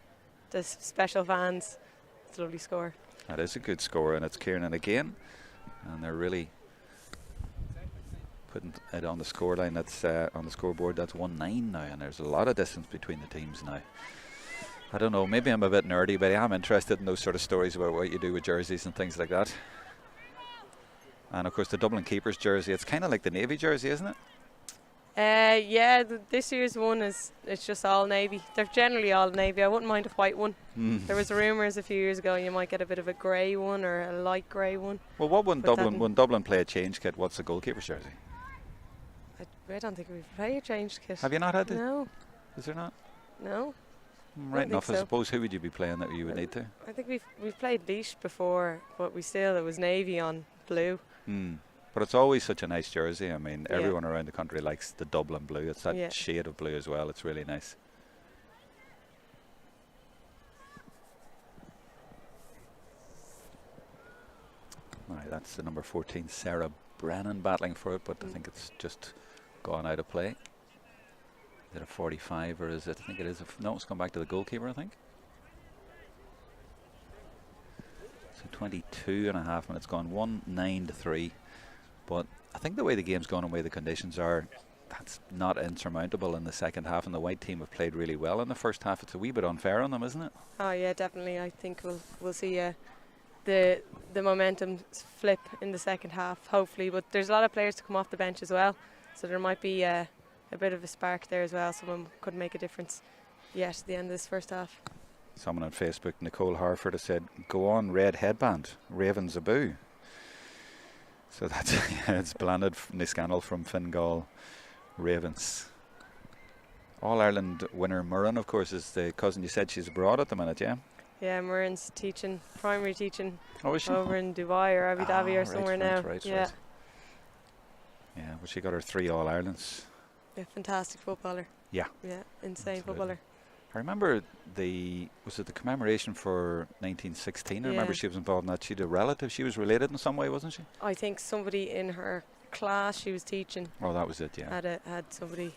the special fans. It's a lovely score. That is a good score, and it's Kiernan again, and they're really putting it on the scoreline. That's on the scoreboard. That's 1-9 now, and there's a lot of distance between the teams now. I don't know, maybe I'm a bit nerdy, but I'm interested in those sort of stories about what you do with jerseys and things like that. And of course the Dublin keeper's jersey, it's kind of like the Navy jersey, isn't it? Yeah, this year's one it's just all navy. They're generally all navy. I wouldn't mind a white one. There was rumours a few years ago you might get a bit of a grey one or a light grey one. Well, what when Dublin play a change kit, what's the goalkeeper's jersey? I don't think we've played a change kit. Have you not had it? No. Is there not? No. Right enough, I suppose. Who would you be playing that you would need to? I think we've played Leash before, but it was navy on blue. But it's always such a nice jersey. I mean, everyone around the country likes the Dublin blue. It's that shade of blue as well. It's really nice. Right, that's the number 14, Sarah Brennan, battling for it, but I think it's just gone out of play. Is it a 45 or is it? I think it is. No, it's gone back to the goalkeeper, I think. So 22 and a half minutes gone, 1-9-3. But I think the way the game's gone and the way the conditions are, that's not insurmountable in the second half. And the white team have played really well in the first half. It's a wee bit unfair on them, isn't it? Oh yeah, definitely. I think we'll see the momentum flip in the second half, hopefully. But there's a lot of players to come off the bench as well, so there might be a bit of a spark there as well. Someone could make a difference yet at the end of this first half. Someone on Facebook, Nicole Harford, has said, "Go on, red headband, Ravens a boo." So that's it's blended from the scandal from Fingal Ravens. All-Ireland winner Murren, of course, is the cousin. You said she's abroad at the minute, yeah? Yeah, Murren's teaching, primary teaching, is she? over in Dubai or Abu Dhabi or somewhere now. Right. Yeah, well, she got her 3 All-Irelands. Yeah, fantastic footballer. Yeah. Yeah, insane footballer. I remember was it the commemoration for 1916? I remember she was involved in that. She had a relative. She was related in some way, wasn't she? I think somebody in her class she was teaching. Oh, that was it. Yeah. Had somebody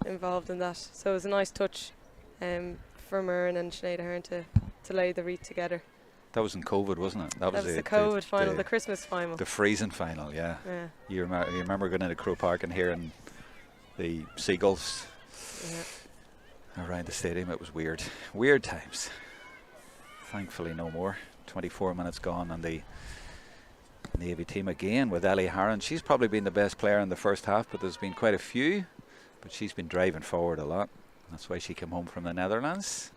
involved in that. So it was a nice touch for Murren and Sinead Ahern to lay the wreath together. That was in COVID, wasn't it? That was the COVID final, the Christmas final. The freezing final, yeah. You remember going into Croke Park and hearing the seagulls around the stadium. It was weird. Weird times. Thankfully no more. 24 minutes gone and the Navy team again with Ellie Harron. She's probably been the best player in the first half, but there's been quite a few. But she's been driving forward a lot. That's why she came home from the Netherlands.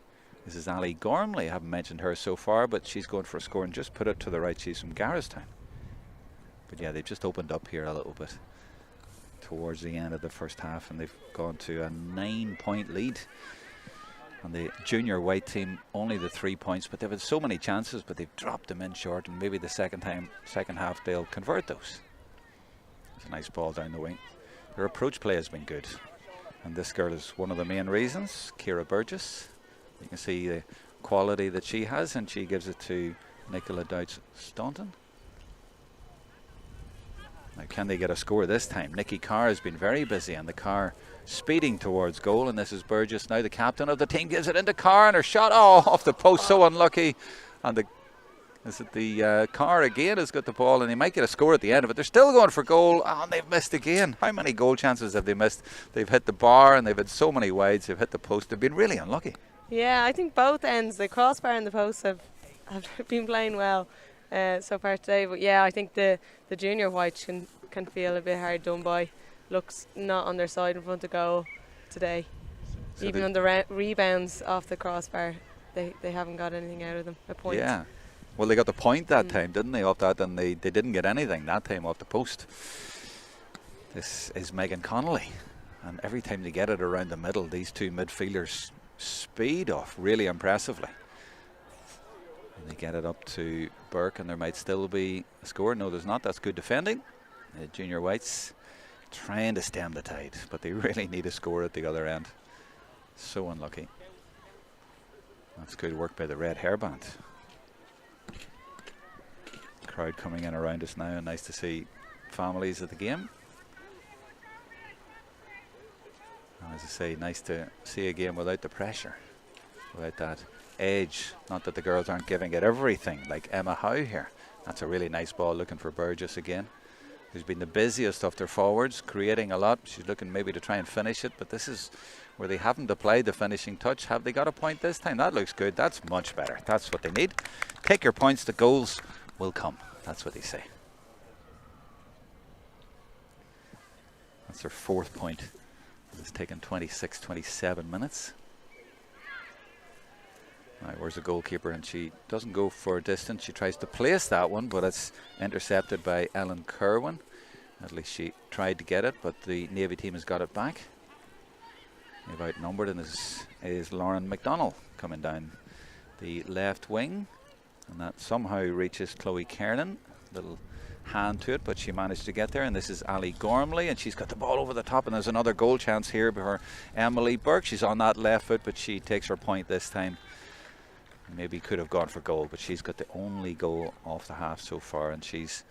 This is Ali Gormley. I haven't mentioned her so far, but she's going for a score and just put it to the right. She's from Garristown. But yeah, they've just opened up here a little bit towards the end of the first half, and they've gone to a 9-point lead. And the junior white team only the 3 points, but they've had so many chances, but they've dropped them in short, and maybe the second half they'll convert those. It's a nice ball down the wing. Their approach play has been good, and this girl is one of the main reasons. Ciara Burgess, you can see the quality that she has, and she gives it to Nicola Douch-Staunton. Now, can they get a score this time? Nikki Carr has been very busy, and the Carr speeding towards goal, and this is Burgess now, the captain of the team, gives it into Carr, and her shot off the post, so unlucky. And the Carr again has got the ball, and they might get a score at the end of it. They're still going for goal, and they've missed again. How many goal chances have they missed? They've hit the bar, and they've had so many wides. They've hit the post. They've been really unlucky. Yeah, I think both ends, the crossbar and the post, have been playing well so far today. But yeah, I think the junior whites can feel a bit hard done by. Looks not on their side in front of goal today. So even on the rebounds off the crossbar, they haven't got anything out of them. A point. Yeah. Well, they got the point that time, didn't they, off that, and they didn't get anything that time off the post. This is Megan Connolly, and every time they get it around the middle, these two midfielders speed off really impressively. And they get it up to Burke, and there might still be a score. No, there's not. That's good defending. Junior Whites trying to stem the tide, but they really need a score at the other end. So unlucky. That's good work by the red hairband. Crowd coming in around us now, and nice to see families at the game. As I say, nice to see a game without the pressure, without that edge. Not that the girls aren't giving it everything, like Emma Howe here. That's a really nice ball, looking for Burgess again, who's been the busiest of their forwards, creating a lot. She's looking maybe to try and finish it, but this is where they haven't applied the finishing touch. Have they got a point this time? That looks good. That's much better. That's what they need. Take your points, the goals will come. That's what they say. That's their 4th point. It's taken 26-27 minutes. Right, where's the goalkeeper? And she doesn't go for a distance. She tries to place that one, but it's intercepted by Ellen Kerwin. At least she tried to get it, but the Navy team has got it back. They've outnumbered, and is Lauren McDonnell coming down the left wing. And that somehow reaches Chloe Kernan. Little hand to it, but she managed to get there. And this is Ali Gormley, and she's got the ball over the top, and there's another goal chance here for Emily Burke. She's on that left foot, but she takes her point this time. Maybe could have gone for goal, but she's got the only goal off the half so far, and she's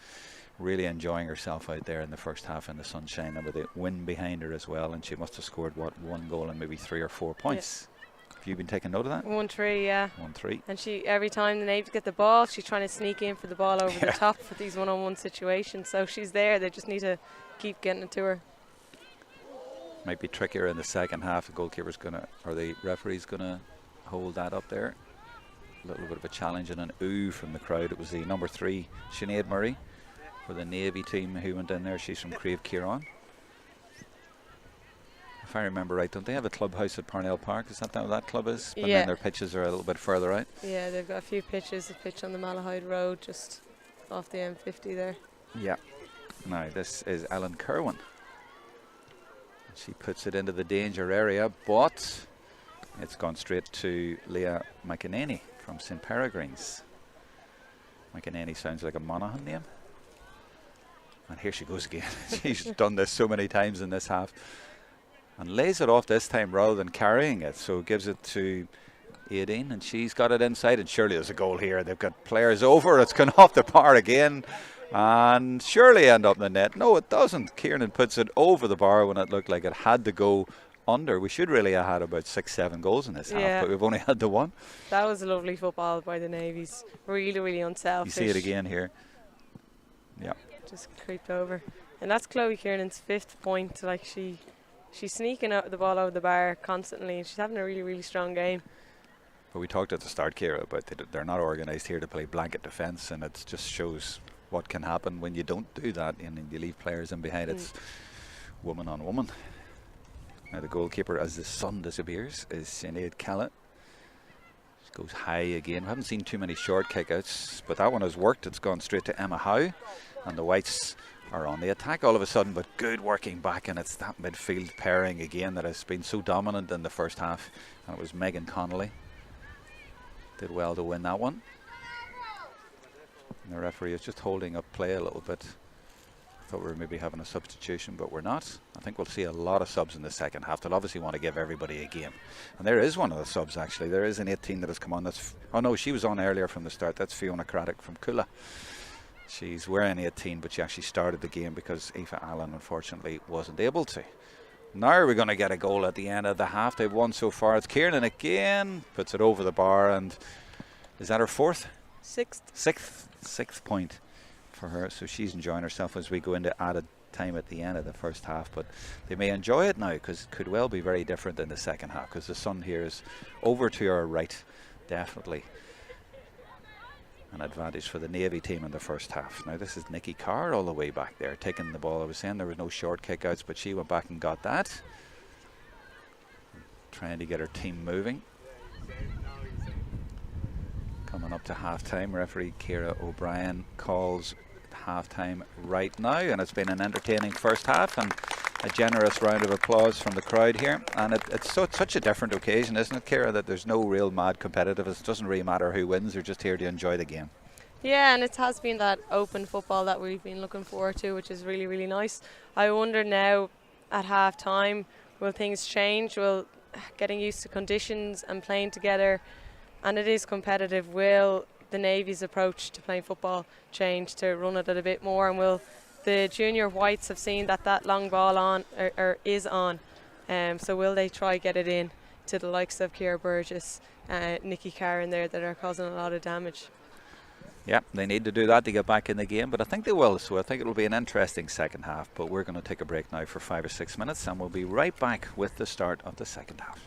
really enjoying herself out there in the first half in the sunshine, and with the wind behind her as well. And she must have scored, what, 1 goal and maybe 3 or 4 points. Yeah. Have you been taking note of that? 1-3, yeah. 1-3. And she, every time the Navies get the ball, she's trying to sneak in for the ball over the top for these one-on-one situations. So she's there. They just need to keep getting it to her. Might be trickier in the second half. The goalkeeper's gonna, or the referee's gonna hold that up there. A little bit of a challenge and an ooh from the crowd. It was the number 3, Sinead Murray, for the Navy team who went in there. She's from Crave Kieran. If I remember right, don't they have a clubhouse at Parnell Park? Is that what that club is? But then their pitches are a little bit further out. Yeah, they've got a few pitches. A pitch on the Malahide Road, just off the M50 there. Yeah. Now this is Ellen Kerwin. She puts it into the danger area, but it's gone straight to Leah McEnany from St. Peregrine's. McEnany sounds like a Monaghan name. And here she goes again. She's done this so many times in this half. And lays it off this time rather than carrying it. So gives it to Aideen, and she's got it inside. And surely there's a goal here. They've got players over. It's gone off the bar again. And surely end up in the net. No, it doesn't. Kieran puts it over the bar when it looked like it had to go under. We should really have had about 6-7 goals in this half, but we've only had the one. That was a lovely football by the Navies. Really, really unselfish. You see it again here. Yeah. Just creeped over. And that's Chloe Kiernan's 5th point. Like she's sneaking out the ball over the bar constantly, and she's having a really, really strong game. But we talked at the start, Ciara, about they're not organised here to play blanket defence, and it just shows what can happen when you don't do that and you leave players in behind. It's woman on woman. Now the goalkeeper, as the sun disappears, is Sinead Callett. She goes high again. We haven't seen too many short kickouts, but that one has worked. It's gone straight to Emma Howe, and the Whites are on the attack all of a sudden, but good working back, and it's that midfield pairing again that has been so dominant in the first half, and it was Megan Connolly. Did well to win that one. And the referee is just holding up play a little bit. Thought we were maybe having a substitution, but we're not. I think we'll see a lot of subs in the second half. They'll obviously want to give everybody a game. And there is one of the subs, actually. There is an 18 that has come on. That's oh no, she was on earlier from the start. That's Fiona Craddock from Coola. She's wearing 18, but she actually started the game because Aoife Allen, unfortunately, wasn't able to. Now we're going to get a goal at the end of the half. They've won so far. It's Kiernan again. Puts it over the bar, and is that her 4th? 6th. Sixth point for her. So she's enjoying herself as we go into added time at the end of the first half. But they may enjoy it now, because it could well be very different in the second half, because the sun here is over to our right. Definitely an advantage for the Navy team in the first half. Now this is Nikki Carr all the way back there taking the ball. I was saying there was no short kickouts, but she went back and got that, trying to get her team moving. Coming up to half-time, referee Ciara O'Brien calls half-time right now, and it's been an entertaining first half and a generous round of applause from the crowd here. And it's such a different occasion, isn't it, Ciara, that there's no real mad competitiveness. It doesn't really matter who wins, they're just here to enjoy the game. Yeah, and it has been that open football that we've been looking forward to, which is really, really nice. I wonder now at half time, will things change? Will getting used to conditions and playing together, and it is competitive, will the Navy's approach to playing football change to run it a bit more? And will the junior whites have seen that long ball on or is on? So will they try get it in to the likes of Ciara Burgess, Nikki Carr in there that are causing a lot of damage? Yeah, they need to do that to get back in the game, but I think they will, so I think it'll be an interesting second half. But we're going to take a break now for 5 or 6 minutes, and we'll be right back with the start of the second half.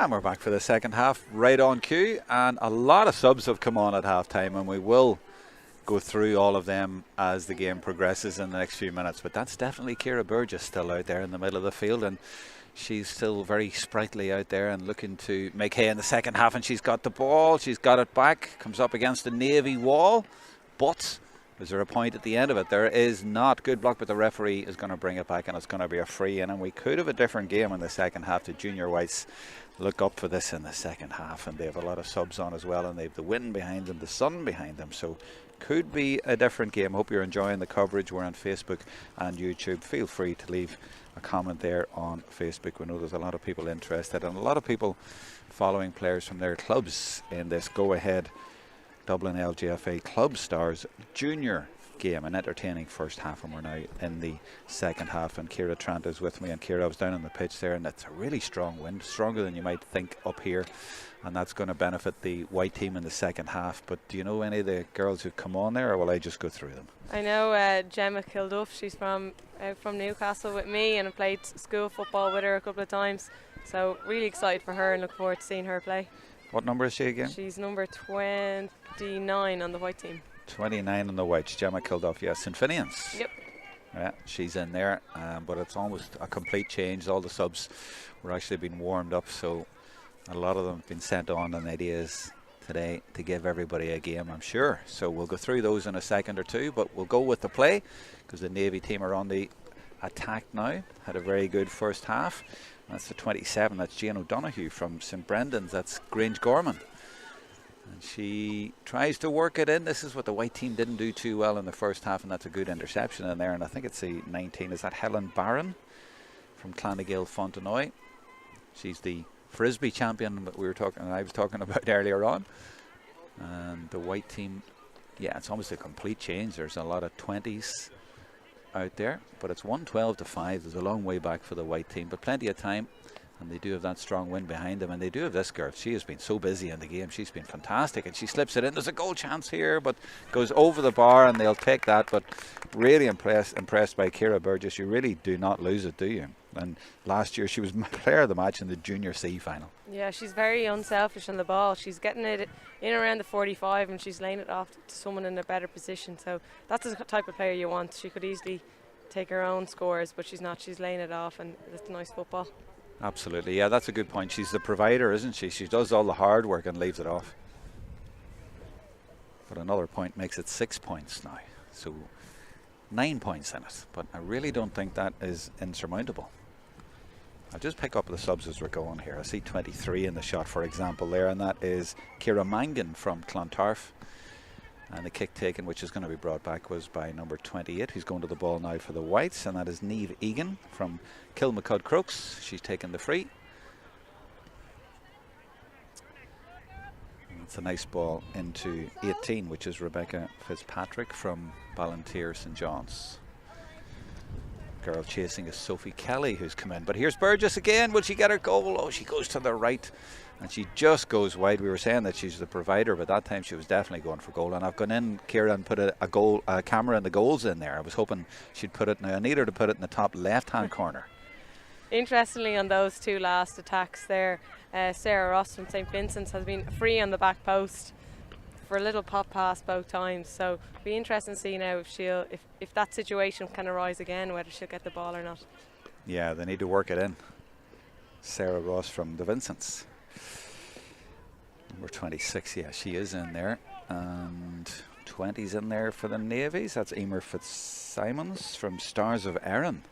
And we're back for the second half, right on cue. And a lot of subs have come on at half-time, and we will go through all of them as the game progresses in the next few minutes. But that's definitely Ciara Burgess still out there in the middle of the field, and she's still very sprightly out there and looking to make hay in the second half. And she's got the ball, she's got it back, comes up against the Navy wall. But is there a point at the end of it? There is not. Good block, but the referee is going to bring it back, and it's going to be a free in. And we could have a different game in the second half. The junior whites look up for this in the second half, and they have a lot of subs on as well, and they have the wind behind them, the sun behind them, so could be a different game. Hope you're enjoying the coverage. We're on Facebook and YouTube. Feel free to leave a comment there on Facebook. We know there's a lot of people interested, and a lot of people following players from their clubs in this go ahead Dublin LGFA Club Stars junior game. An entertaining first half, and we're now in the second half, and Ciara Trant is with me. And Ciara, I was down on the pitch there, and it's a really strong wind, stronger than you might think up here, and that's going to benefit the white team in the second half. But do you know any of the girls who've come on there, or will I just go through them? I know Gemma Kilduff. She's from Newcastle with me, and I played school football with her a couple of times, so really excited for her and look forward to seeing her play. What number is she again? She's number 29 on the white team. 29 on the whites, Gemma Kilduff, yes. St Finian's. Yep. Yeah, she's in there, but it's almost a complete change. All the subs were actually being warmed up, so a lot of them have been sent on, and the idea is today to give everybody a game, I'm sure. So we'll go through those in a second or two, but we'll go with the play because the Navy team are on the attack now. Had a very good first half. That's the 27, that's Jane O'Donoghue from St Brendan's, that's Grange Gorman. And she tries to work it in. This is what the white team didn't do too well in the first half, and that's a good interception in there. And I think it's the 19. Is that Helen Barron from Clonagale Fontenoy? She's the Frisbee champion that I was talking about earlier on. And the white team, yeah, it's almost a complete change. There's a lot of 20s out there, but it's 112-5. There's a long way back for the white team, but plenty of time. And they do have that strong wind behind them, and they do have this girl. She has been so busy in the game. She's been fantastic, and she slips it in. There's a goal chance here, but goes over the bar, and they'll take that. But really impressed by Ciara Burgess. You really do not lose it, do you? And last year she was player of the match in the Junior C final. Yeah, she's very unselfish on the ball. She's getting it in around the 45, and she's laying it off to someone in a better position. So that's the type of player you want. She could easily take her own scores, but she's not. She's laying it off, and it's nice football. Absolutely, yeah, that's a good point. She's the provider, isn't she? She does all the hard work and leaves it off. But another point makes it 6 points now. So 9 points in it. But I really don't think that is insurmountable. I'll just pick up the subs as we're going here. I see 23 in the shot, for example, there, and that is Ciara Mangan from Clontarf. And the kick taken, which is going to be brought back, was by number 28, who's going to the ball now for the whites, and that is Niamh Egan from Kilmacud Crooks. She's taken the free. And it's a nice ball into 18, which is Rebecca Fitzpatrick from Ballantyre St John's. Girl chasing is Sophie Kelly, who's come in. But here's Burgess again. Will she get her goal? Oh, she goes to the right. And she just goes wide. We were saying that she's the provider, but that time she was definitely going for goal. And I've gone in, Ciara, and put a camera in the goals in there. I was hoping she'd put it. Now I need her to put it in the top left-hand corner. Interestingly, on those two last attacks there, Sarah Ross from St Vincent's has been free on the back post for a little pop pass both times. So it'll be interesting to see now if that situation can arise again, whether she'll get the ball or not. Yeah, they need to work it in. Sarah Ross from the Vincents. Number 26, yeah, she is in there. And 20's in there for the Navies. That's Emer Fitzsimons from Stars of Erin.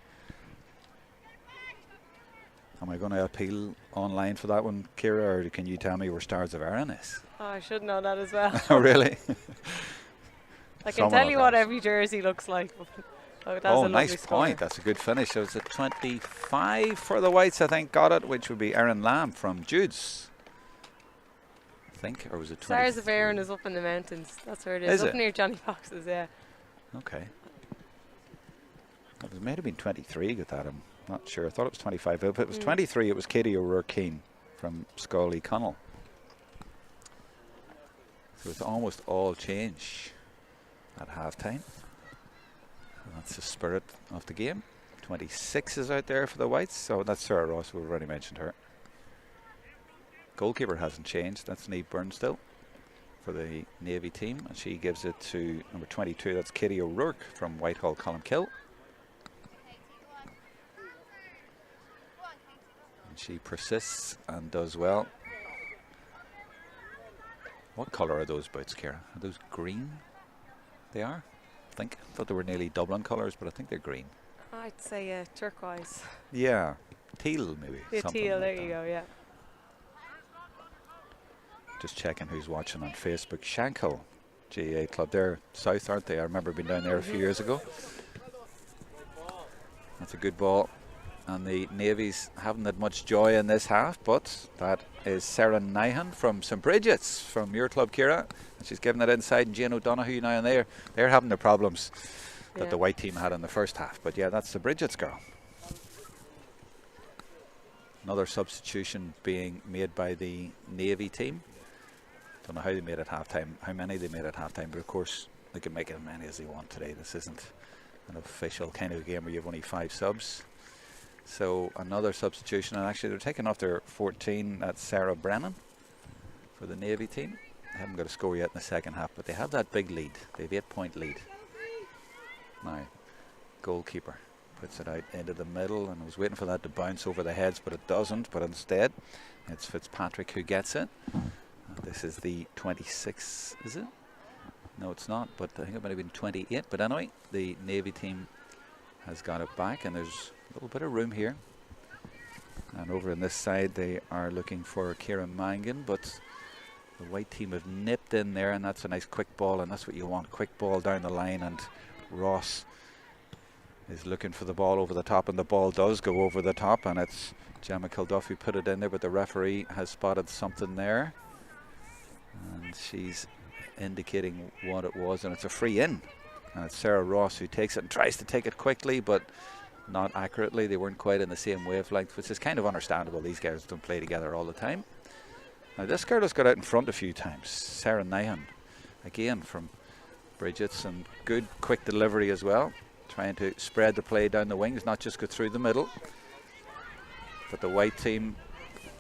Am I going to appeal online for that one, Ciara, or can you tell me where Stars of Erin is? Oh, I should know that as well. Oh, really? I can tell you what every jersey looks like. Oh, nice point. That's a good finish. So it's a 25 for the whites, I think, got it, which would be Erin Lamb from Jude's. I think, or was it 20? Stars of Erin is up in the mountains. That's where it is. Up near Johnny Fox's, yeah. Okay. It may have been 23, got that. I'm not sure. I thought it was 25. If it was 23, it was Katie O'Rourke from Scully Connell. So it's almost all change at half-time. That's the spirit of the game. 26 is out there for the whites. So that's Sarah Ross. We've already mentioned her. goalkeeper hasn't changed. That's Niamh Byrne still for the Navy team, and she gives it to number 22. That's Katie O'Rourke from Whitehall Colmkill. And she persists and does well. What colour are those boots, Ciara? Are those green? They are, I think. I thought they were nearly Dublin colours, but I think they're green. I'd say turquoise. Yeah, teal maybe. Yeah, teal, like there that. you go, yeah. Just checking who's watching on Facebook. Shankill GAA club. They're south, aren't they? I remember being down there a few years ago. That's a good ball. And the Navies haven't had much joy in this half, but that is Sarah Nyhan from St Bridget's, from your club, Ciara. And she's giving it inside, and Jane O'Donoghue now and there. They're having the problems that the white team had in the first half. But yeah, that's the Bridget's girl. Another substitution being made by the Navy team. Don't know how they made it half time, how many they made at half time, but of course they can make as many as they want today. This isn't an official kind of game where you have only 5 subs. So another substitution, and actually they're taking off their 14. That's Sarah Brennan for the Navy team. They haven't got a score yet in the second half, but they have that big lead. They have 8-point lead. Now, goalkeeper puts it out into the middle, and I was waiting for that to bounce over the heads, but it doesn't. But instead, it's Fitzpatrick who gets it. This is the 26, is it? No, it's not, but I think it might have been 28. But anyway, the Navy team has got it back, and there's a little bit of room here. And over on this side, they are looking for Ciara Mangan, but the white team have nipped in there, and that's a nice quick ball, and that's what you want. Quick ball down the line, and Ross is looking for the ball over the top, and the ball does go over the top, and it's Gemma Kilduff who put it in there, but the referee has spotted something there. And she's indicating what it was, and it's a free in. And it's Sarah Ross who takes it and tries to take it quickly, but not accurately. They weren't quite in the same wavelength, which is kind of understandable. These girls don't play together all the time. Now this girl has got out in front a few times. Sarah Nyhan, again from Bridget's, and good quick delivery as well. Trying to spread the play down the wings, not just go through the middle. But the white team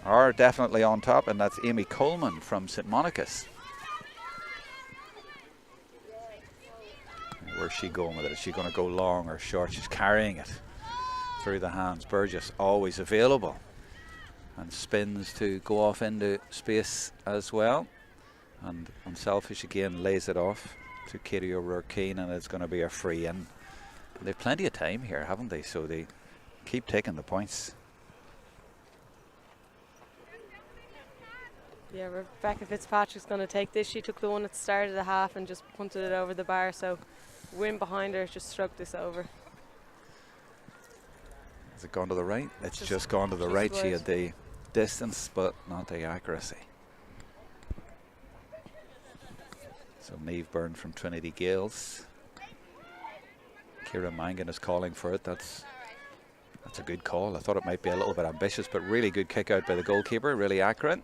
are definitely on top, and that's Amy Coleman from St Monica's. Where's she going with it? Is she going to go long or short? She's carrying it through the hands. Burgess always available, and spins to go off into space as well. And Unselfish again lays it off to Katie O'Rourke, and it's going to be a free in. They've plenty of time here, haven't they? So they keep taking the points. Yeah, Rebecca Fitzpatrick's going to take this. She took the one at the start of the half and just punted it over the bar, so Wynne behind her just stroked this over. Has it gone to the right? It's just gone to the right. She had the distance but not the accuracy. So Niamh Byrne from Trinity Gales. Ciara Mangan is calling for it. That's a good call. I thought it might be a little bit ambitious, but really good kick out by the goalkeeper, really accurate.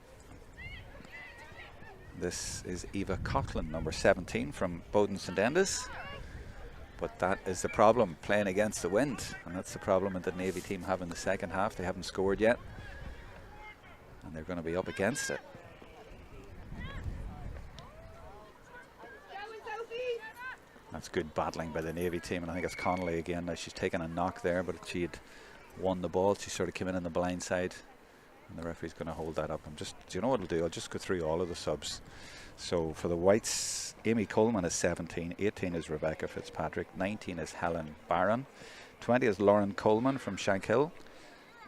This is Eva Coughlin, number 17 from Bowden St Enda's. But that is the problem, playing against the wind. And that's the problem that the Navy team have in the second half. They haven't scored yet, and they're going to be up against it. That's good battling by the Navy team, and I think it's Connolly again. Now she's taken a knock there, but she had won the ball. She sort of came in the blind side, and the referee's going to hold that up. Do you know what I'll do? I'll just go through all of the subs. So for the whites, Amy Coleman is 17, 18 is Rebecca Fitzpatrick, 19 is Helen Barron, 20 is Lauren Coleman from Shankill,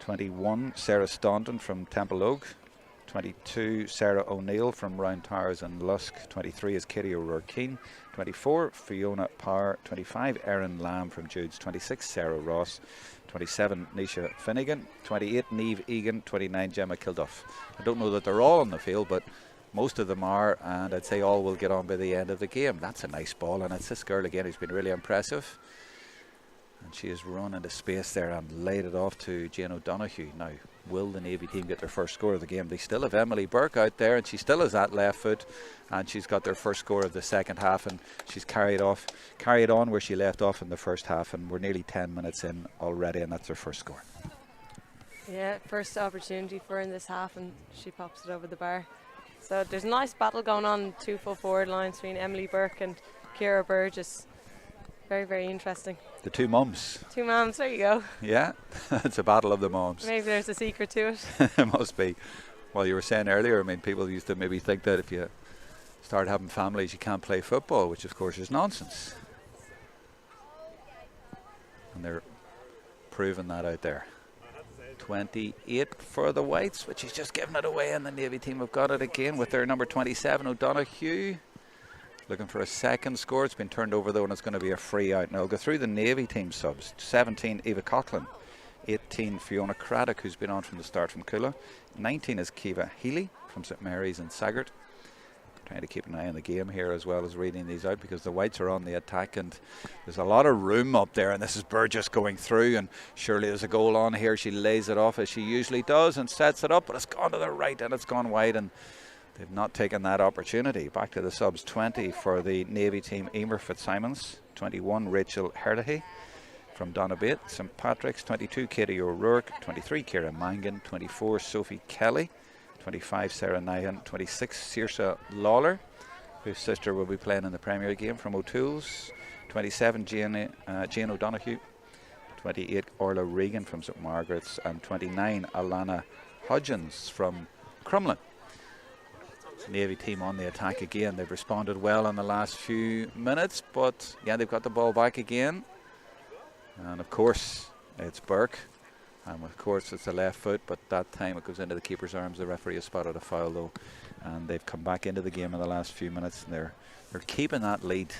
21 Sarah Staunton from Temple Oak, 22 Sarah O'Neill from Round Towers and Lusk, 23 is Katie O'Rourke, 24 Fiona Power, 25 Erin Lamb from Jude's, 26 Sarah Ross, 27 Nisha Finnegan, 28 Niamh Egan, 29 Gemma Kilduff. I don't know that they're all on the field, but most of them are, and I'd say all will get on by the end of the game. That's a nice ball, and it's this girl again who's been really impressive. And she has run into space there and laid it off to Jane O'Donoghue. Now, will the Navy team get their first score of the game? They still have Emily Burke out there, and she still has that left foot, and she's got their first score of the second half, and she's carried on where she left off in the first half, and we're nearly 10 minutes in already, and that's her first score. Yeah, first opportunity for her in this half, and she pops it over the bar. So there's a nice battle going on, 2 full forward lines between Emily Burke and Ciara Burgess. Very, very interesting. The two mums. Two mums, there you go. Yeah, it's a battle of the mums. Maybe there's a secret to it. It must be. Well, you were saying earlier, I mean, people used to maybe think that if you start having families, you can't play football, which of course is nonsense. And they're proving that out there. 28 for the Whites, which is just giving it away, and the Navy team have got it again with their number 27, O'Donoghue. Looking for a second score. It's been turned over though, and it's going to be a free out. Now I'll go through the Navy team subs. 17, Eva Coughlin. 18, Fiona Craddock, who's been on from the start from Coola. 19 is Kiva Healy from St Mary's in Saggart. Trying to keep an eye on the game here as well as reading these out, because the Whites are on the attack and there's a lot of room up there, and this is Burgess going through, and surely there's a goal on here. She lays it off as she usually does and sets it up, but it's gone to the right and it's gone wide, and they've not taken that opportunity. Back to the subs. 20 for the Navy team, Emer Fitzsimons. 21, Rachel Herlihy from Donabate, St Patrick's. 22, Katie O'Rourke. 23, Ciara Mangan. 24, Sophie Kelly. 25, Sarah Nyhan. 26, Saoirse Lawler, whose sister will be playing in the Premier game from O'Toole's. 27, Jane O'Donoghue. 28, Orla Regan from St Margaret's. And 29, Alana Hodgins from Crumlin. Navy team on the attack again. They've responded well in the last few minutes, but yeah, they've got the ball back again. And of course, it's Burke. And of course, it's the left foot, but that time it goes into the keeper's arms. The referee has spotted a foul though, and they've come back into the game in the last few minutes, and they're keeping that lead.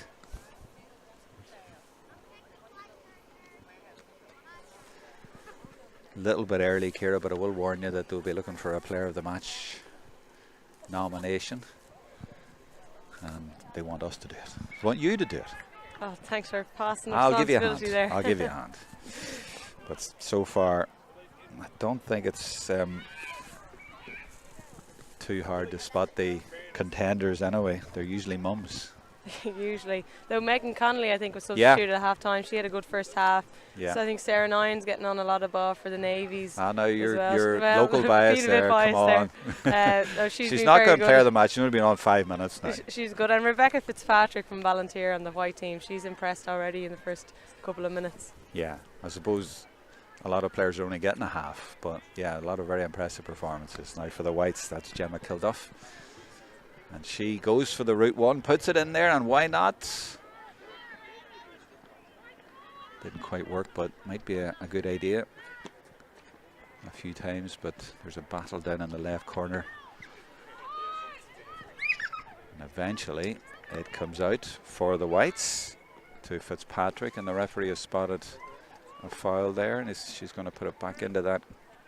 Little bit early, Ciara, but I will warn you that they'll be looking for a player of the match nomination, and they want us to do it. They want you to do it. Oh, thanks for passing the I'll give you a hand. responsibility there. I'll give you a hand. But so far, I don't think it's too hard to spot the contenders anyway. They're usually mums. Usually. Though Megan Connolly, I think, was substituted at half time. She had a good first half. Yeah. So I think Sarah Nyhan's getting on a lot of ball for the Navies. I know you're well. local bias there. Come on. No, she's not going to player of the match. She's only been on 5 minutes now. She's good. And Rebecca Fitzpatrick from Ballantyre on the white team, she's impressed already in the first couple of minutes. Yeah, I suppose a lot of players are only getting a half, but yeah, a lot of very impressive performances. Now for the Whites, that's Gemma Kilduff. And she goes for the route one, puts it in there, and why not? Didn't quite work, but might be a good idea a few times. But there's a battle down in the left corner, and eventually it comes out for the Whites to Fitzpatrick, and the referee has spotted a foul there, and she's going to put it back into that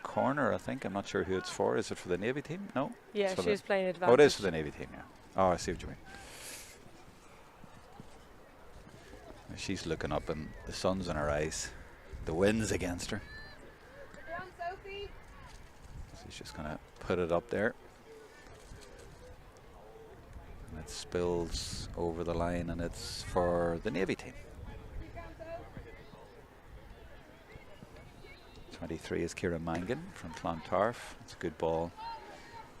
corner, I think. I'm not sure who it's for. Is it for the Navy team? No? Yeah, she was playing advantage. Oh, it is for the Navy team, yeah. Oh, I see what you mean. She's looking up and the sun's in her eyes. The wind's against her. So she's just going to put it up there. And it spills over the line, and it's for the Navy team. 23 is Ciara Mangan from Clontarf. It's a good ball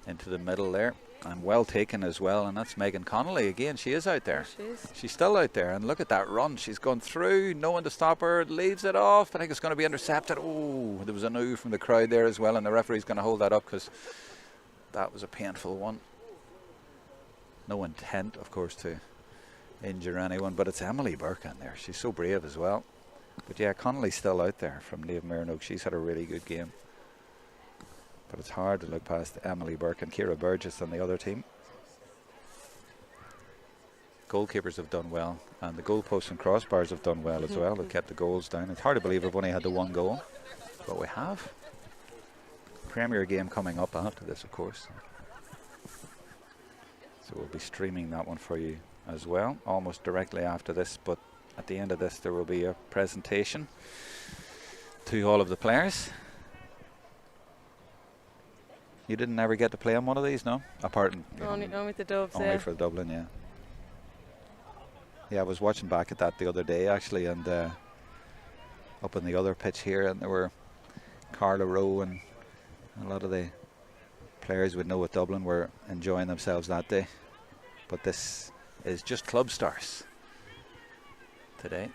into the middle there, and well taken as well. And that's Megan Connolly again. She is out there. She is. She's still out there, and look at that run. She's gone through, no one to stop her, leaves it off. I think it's going to be intercepted. Oh, there was a no from the crowd there as well, and the referee's going to hold that up because that was a painful one. No intent, of course, to injure anyone, but it's Emily Burke in there. She's so brave as well. But yeah, Connolly's still out there from Naomh Mearnoak. She's had a really good game. But it's hard to look past Emily Burke and Ciara Burgess on the other team. Goalkeepers have done well, and the goalposts and crossbars have done well as well. They've kept the goals down. It's hard to believe we've only had the one goal, but we have. Premier game coming up after this, of course. So we'll be streaming that one for you as well, almost directly after this, but at the end of this there will be a presentation to all of the players. You didn't ever get to play on one of these, no? Apart from only the Doves, only for Dublin, yeah. Yeah, I was watching back at that the other day actually, and up in the other pitch here, and there were Carla Rowe and A lot of the players would know what Dublin were enjoying themselves that day. But this is just club stars today.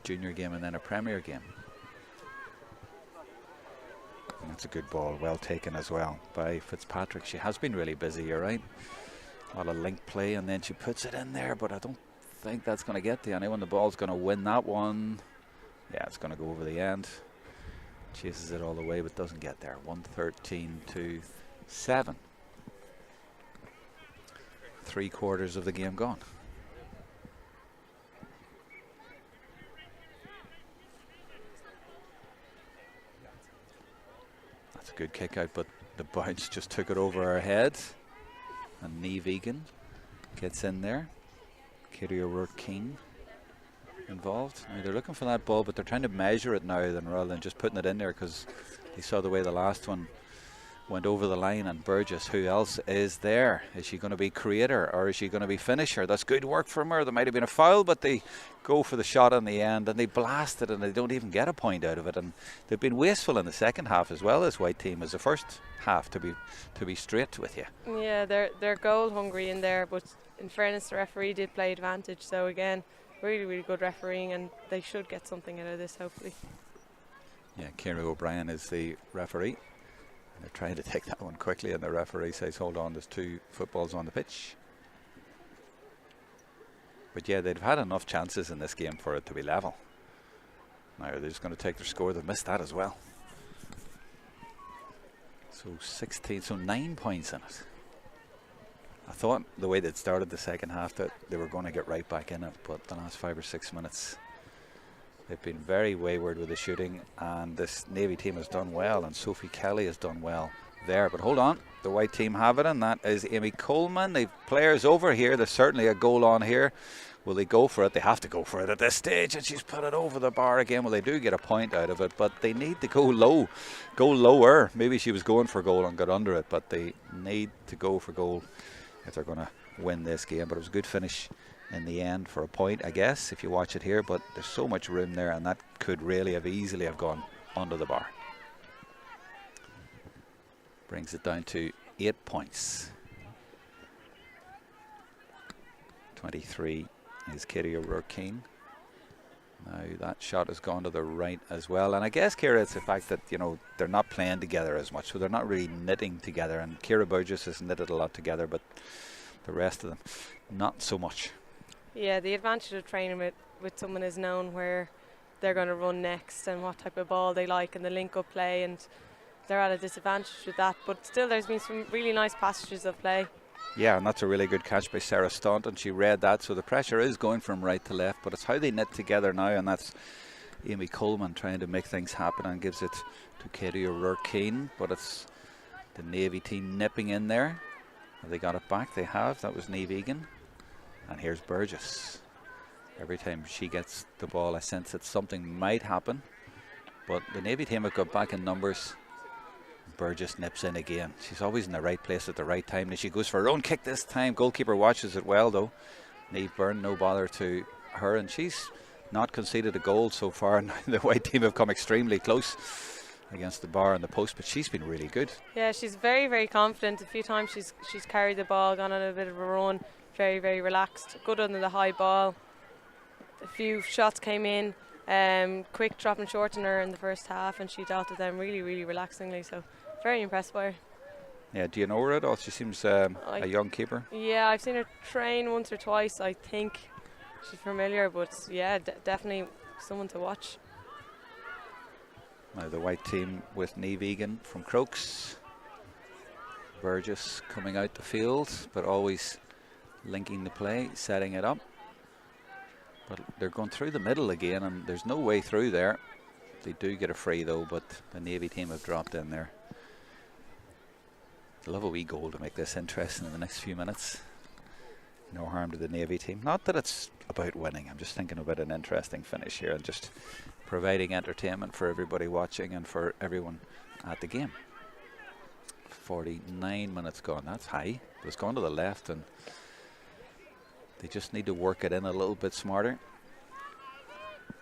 Junior game and then a Premier game. And that's a good ball, well taken as well by Fitzpatrick. She has been really busy, you're right. A lot of link play, and then she puts it in there, but I don't think that's going to get to anyone. The ball's going to win that one. Yeah, it's going to go over the end. Chases it all the way, but doesn't get there. 113-7. 3/4 of the game gone. That's a good kick out, but the bounce just took it over her head. And Niamh Egan gets in there. Katie O'Rourke-Keane involved. Now they're looking for that ball, but they're trying to measure it now rather than just putting it in there, because they saw the way the last one went over the line. And Burgess, who else is there? Is she going to be creator or is she going to be finisher? That's good work from her. There might have been a foul, but they go for the shot in the end and they blast it and they don't even get a point out of it. And they've been wasteful in the second half as well, this white team, as the first half, to be straight with you. Yeah, they're goal hungry in there, but in fairness, the referee did play advantage. So again, really good refereeing, and they should get something out of this, hopefully. Yeah, Ciara O'Brien is the referee. They're trying to take that one quickly, and the referee says, hold on, there's 2 footballs on the pitch. But yeah, they've had enough chances in this game for it to be level. Now they're just going to take their score. They've missed that as well. So 16, so 9 points in it. I thought the way they'd started the second half that they were going to get right back in it, but the last 5 or 6 minutes they've been very wayward with the shooting, and this Navy team has done well, and Sophie Kelly has done well there. But hold on, the white team have it, and that is Amy Coleman. The players over here, there's certainly a goal on here. Will they go for it? They have to go for it at this stage, and she's put it over the bar again. Well, they do get a point out of it, but they need to go low, go lower. Maybe she was going for goal and got under it, but they need to go for goal if they're going to win this game. But it was a good finish in the end for a point, I guess, if you watch it here. But there's so much room there, and that could really have easily have gone under the bar. Brings it down to 8 points. 23 is Katie O'Rourke-Keane. Now that shot has gone to the right as well, and I guess, Ciara, it's the fact that, you know, they're not playing together as much, so they're not really knitting together. And Ciara Burgess has knitted a lot together, but the rest of them not so much. Yeah, the advantage of training with someone is known where they're going to run next and what type of ball they like and the link-up play, and they're at a disadvantage with that. But still, there's been some really nice passages of play. Yeah, and that's a really good catch by Sarah Staunton. She read that, so the pressure is going from right to left, but it's how they knit together now, and that's Amy Coleman trying to make things happen and gives it to Katie O'Rourke-Keane. But it's the Navy team nipping in there. Have they got it back? They have. That was Niamh Egan. And here's Burgess. Every time she gets the ball, I sense that something might happen. But the Navy team have got back in numbers. Burgess nips in again. She's always in the right place at the right time. And she goes for her own kick this time. Goalkeeper watches it well, though. Niamh Byrne, no bother to her. And she's not conceded a goal so far. The white team have come extremely close against the bar and the post, but she's been really good. Yeah, she's very confident. A few times she's carried the ball, gone on a bit of a run. Very relaxed. Good under the high ball. A few shots came in. Quick dropping short on her in the first half, and she dealt with them really relaxingly. So very impressed by her. Yeah, do you know her at all? She seems a young keeper. Yeah, I've seen her train once or twice. I think she's familiar, but yeah, definitely someone to watch. Now the white team with Niamh Egan from Crokes. Burgess coming out the field, but always linking the play, setting it up. But they're going through the middle again, and there's no way through there. They do get a free though, but the Navy team have dropped in there. Love a wee goal to make this interesting in the next few minutes. No harm to the Navy team. Not that it's about winning. I'm just thinking about an interesting finish here and just providing entertainment for everybody watching and for everyone at the game. 49 minutes gone. That's high, but it's gone to the left, and they just need to work it in a little bit smarter.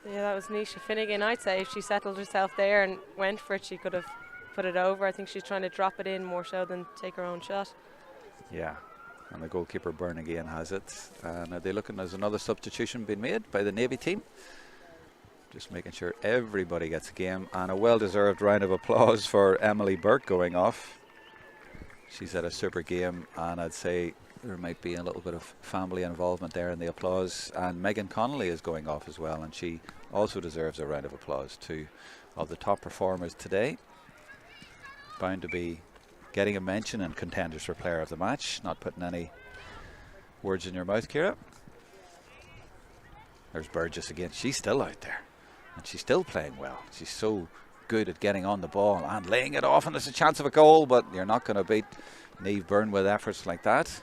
Yeah, that was Nisha Finnegan. I'd say if she settled herself there and went for it, she could have put it over. I think she's trying to drop it in more so than take her own shot. Yeah, and the goalkeeper Byrne again has it. And are they looking as another substitution being made by the Navy team? Just making sure everybody gets a game, and a well-deserved round of applause for Emily Burke going off. She's had a super game, and I'd say there might be a little bit of family involvement there in the applause. And Megan Connolly is going off as well, and she also deserves a round of applause. Two of the top performers today, bound to be getting a mention and contenders for player of the match. Not putting any words in your mouth, Ciara. There's Burgess again. She's still out there, and she's still playing well. She's so good at getting on the ball and laying it off, and there's a chance of a goal, but you're not going to beat Niamh Byrne with efforts like that.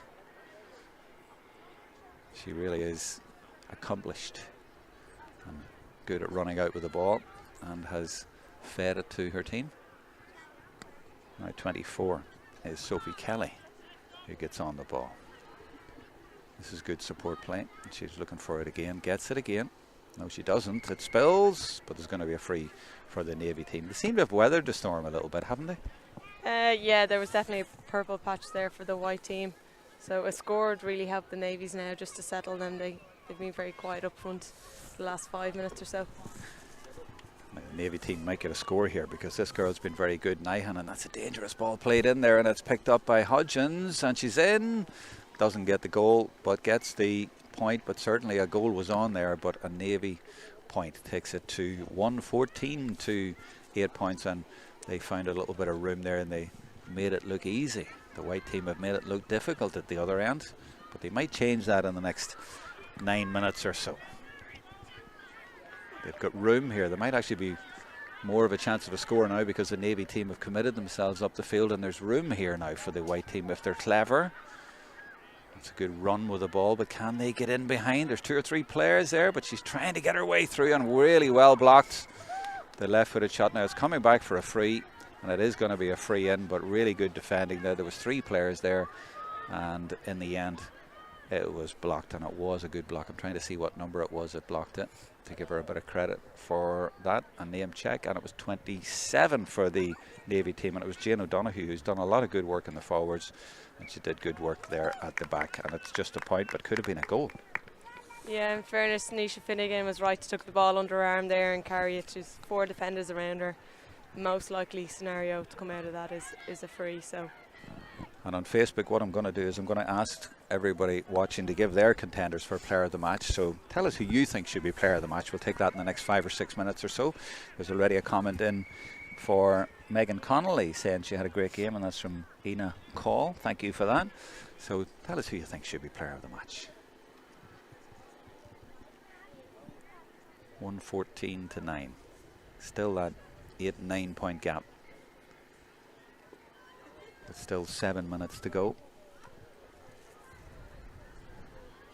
She really is accomplished and good at running out with the ball, and has fed it to her team. Now 24 is Sophie Kelly, who gets on the ball. This is good support play. She's looking for it again, gets it again. No, she doesn't. It spills, but there's going to be a free for the Navy team. They seem to have weathered the storm a little bit, haven't they? Yeah, there was definitely a purple patch there for the white team. So a score would really help the Navies now just to settle them. They've been very quiet up front the last 5 minutes or so. The Navy team might get a score here, because this girl's been very good, Nyhan, and that's a dangerous ball played in there, and it's picked up by Hodgins, and she's in. Doesn't get the goal, but gets the point. But certainly a goal was on there, but a Navy point takes it to 114 to 8 points, and they found a little bit of room there, and they made it look easy. The white team have made it look difficult at the other end, but they might change that in the next 9 minutes or so. They've got room here. There might actually be more of a chance of a score now, because the Navy team have committed themselves up the field, and there's room here now for the white team if they're clever. It's a good run with the ball, but can they get in behind? There's 2 or 3 players there, but she's trying to get her way through, and really well blocked. The left-footed shot now is coming back for a free, and it is going to be a free in, but really good defending there. There was 3 players there, and in the end it was blocked, and it was a good block. I'm trying to see what number it was that blocked it, to give her a bit of credit for that. A name check, and it was 27 for the Navy team, and it was Jane O'Donoghue, who's done a lot of good work in the forwards, and she did good work there at the back. And it's just a point, but could have been a goal. Yeah, in fairness, Nisha Finnegan was right to tuck the ball under her arm there and carry it. There's 4 defenders around her. Most likely scenario to come out of that is a free. So. And on Facebook, what I'm going to do is I'm going to ask everybody watching to give their contenders for player of the match. So tell us who you think should be player of the match. We'll take that in the next 5 or 6 minutes or so. There's already a comment in for Megan Connolly saying she had a great game, and that's from Ina Call. Thank you for that. So tell us who you think should be player of the match. 114 to 9. Still that 8-9 point gap. But still 7 minutes to go.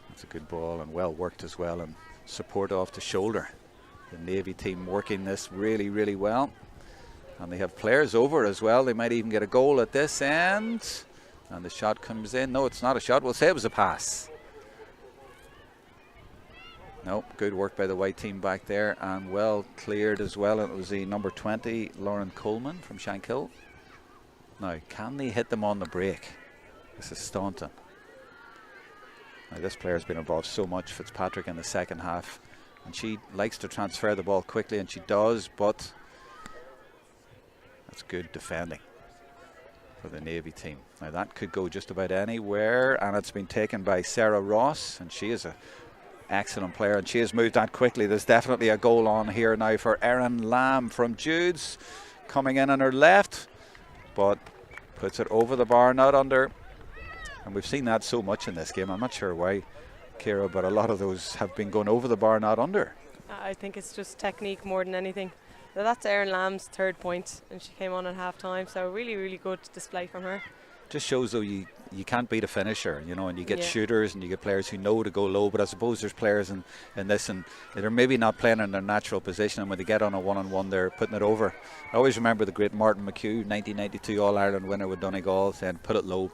That's a good ball, and well worked as well, and support off the shoulder. The Navy team working this really, really well. And they have players over as well. They might even get a goal at this end. And the shot comes in. No, it's not a shot. We'll say it was a pass. Nope, good work by the white team back there, and well cleared as well. It was the number 20, Lauren Coleman from Shankill. Now, can they hit them on the break? This is Staunton. Now, this player's been involved so much, Fitzpatrick, in the second half, and she likes to transfer the ball quickly, and she does, but that's good defending for the Navy team. Now, that could go just about anywhere, and it's been taken by Sarah Ross, and she is a excellent player, and she has moved that quickly. There's definitely a goal on here now for Erin Lamb from Jude's, coming in on her left, but puts it over the bar, not under. And we've seen that so much in this game. I'm not sure why, Ciara, but a lot of those have been going over the bar, not under. I think it's just technique more than anything. So that's Erin Lamb's 3rd point, and she came on at half time, so really, really good display from her. Just shows though you can't beat a finisher, you know, and you get shooters and you get players who know to go low, but I suppose there's players in this, and they're maybe not playing in their natural position, and when they get on a one-on-one they're putting it over. I always remember the great Martin McHugh, 1992 All-Ireland winner with Donegal, saying put it low,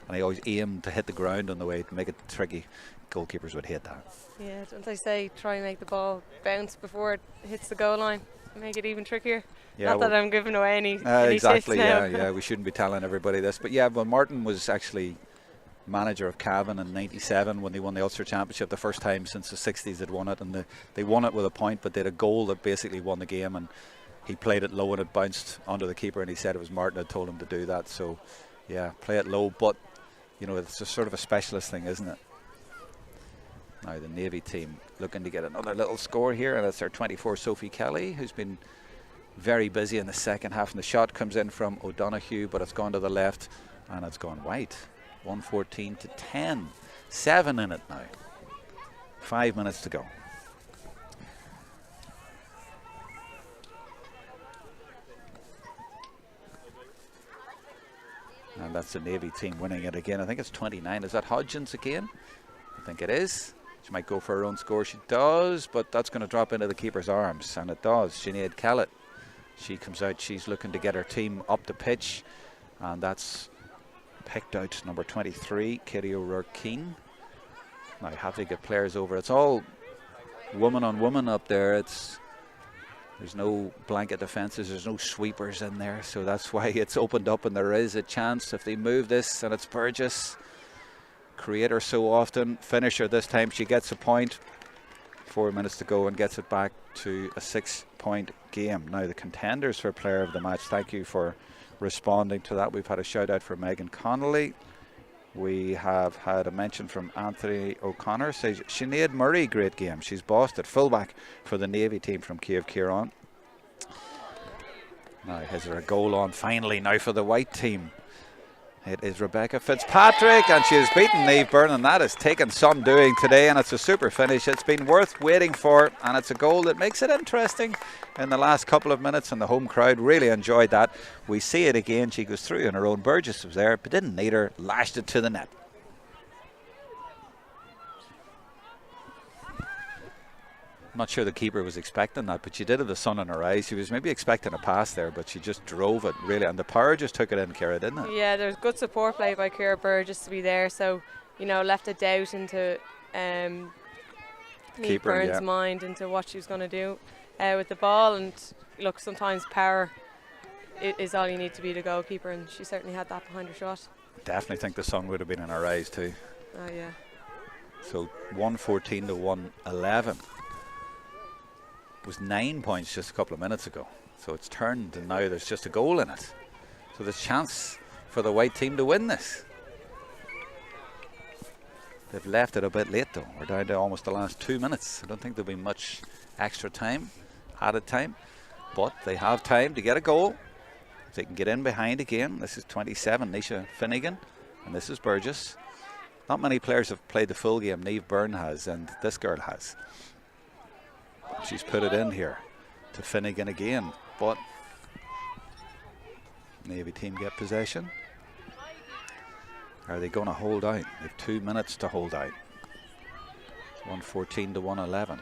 and he always aimed to hit the ground on the way to make it tricky. Goalkeepers would hate that. Yeah, don't they say try and make the ball bounce before it hits the goal line? make it even trickier. Yeah, Not that I'm giving away any exactly. tips now. Yeah. We shouldn't be telling everybody this, but yeah. Well, Martin was actually manager of Cavan in '97 when they won the Ulster Championship, the first time since the '60s they'd won it, and they won it with a point, but they had a goal that basically won the game, and he played it low and it bounced onto the keeper, and he said it was Martin had told him to do that. So, yeah, play it low, but you know it's a sort of a specialist thing, isn't it? Now the Navy team looking to get another little score here, and it's their 24, Sophie Kelly, who's been very busy in the second half, and the shot comes in from O'Donoghue, but it's gone to the left and it's gone wide. 114 to 10. 7 in it now. 5 minutes to go. And that's the Navy team winning it again. I think it's 29. Is that Hodgins again? I think it is. She might go for her own score. She does, but that's going to drop into the keeper's arms, and it does. Sinead Kellett. She comes out. She's looking to get her team up the pitch, and that's picked out number 23, Katie O'Rourke-Keane. Now have to get players over. It's all woman on woman up there. There's no blanket defences, there's no sweepers in there, so that's why it's opened up, and there is a chance if they move this, and it's Burgess. Creator so often, finisher this time, she gets a point. 4 minutes to go and gets it back to a 6-point game. Now the contenders for player of the match, thank you for responding to that. We've had a shout out from Megan Connolly. We have had a mention from Anthony O'Connor, says Sinead Murray, great game. She's bossed at fullback for the Navy team from Cave Kieran. Now has there a goal on finally now for the white team. It is Rebecca Fitzpatrick, and she has beaten Niamh Byrne, and that has taken some doing today, and it's a super finish. It's been worth waiting for, and it's a goal that makes it interesting in the last couple of minutes, and the home crowd really enjoyed that. We see it again. She goes through on her own. Burgess was there, but didn't need her. Lashed it to the net. I'm not sure the keeper was expecting that, but she did have the sun in her eyes. She was maybe expecting a pass there, but she just drove it really, and the power just took it in, Ciara, didn't it? Yeah, there's good support play by Ciara Burgess to be there, so you know, left a doubt into Niamh Byrne's mind into what she was going to do with the ball. And look, sometimes power is all you need to be the goalkeeper, and she certainly had that behind her shot. Definitely think the sun would have been in her eyes too. Oh yeah. So 114 to 111. Was 9 points just a couple of minutes ago, so it's turned, and now there's just a goal in it, so there's chance for the white team to win this. They've left it a bit late though. We're down to almost the last 2 minutes. I don't think there'll be much extra time, added time, but they have time to get a goal. They can get in behind again. This is 27, Nisha Finnegan, and this is Burgess. Not many players have played the full game. Niamh Byrne has, and this girl has. She's put it in here to Finnegan again, but Navy team get possession. Are they going to hold out? They have 2 minutes to hold out. It's 114 to 111.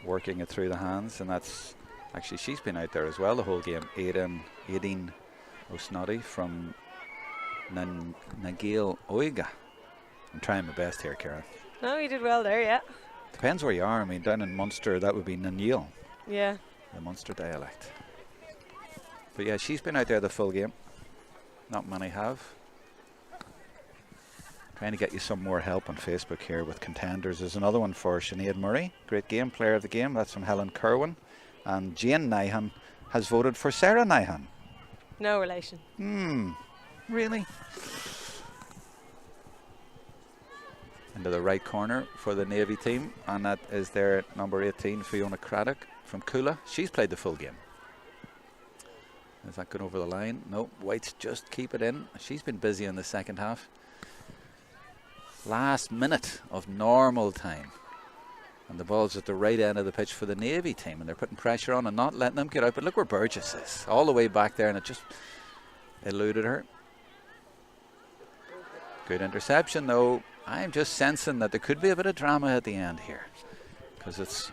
Working it through the hands, and that's actually, she's been out there as well the whole game. Aideen O'Snoddy from Nagil Oiga. I'm trying my best here, Karen. No, you did well there, yeah. Depends where you are. I mean, down in Munster, that would be Naniel. Yeah. The Munster dialect. But yeah, she's been out there the full game. Not many have. Trying to get you some more help on Facebook here with contenders. There's another one for Sinead Murray. Great game, player of the game. That's from Helen Kerwin. And Jane Nyhan has voted for Sarah Nyhan. No relation. Really? Into the right corner for the Navy team, and that is their number 18, Fiona Craddock from Coola. She's played the full game. Is that going over the line? No, Whites just keep it in. She's been busy in the second half. Last minute of normal time, and the ball's at the right end of the pitch for the Navy team, and they're putting pressure on and not letting them get out. But look where Burgess is, all the way back there, and it just eluded her. Good interception though. I'm just sensing that there could be a bit of drama at the end here, because it's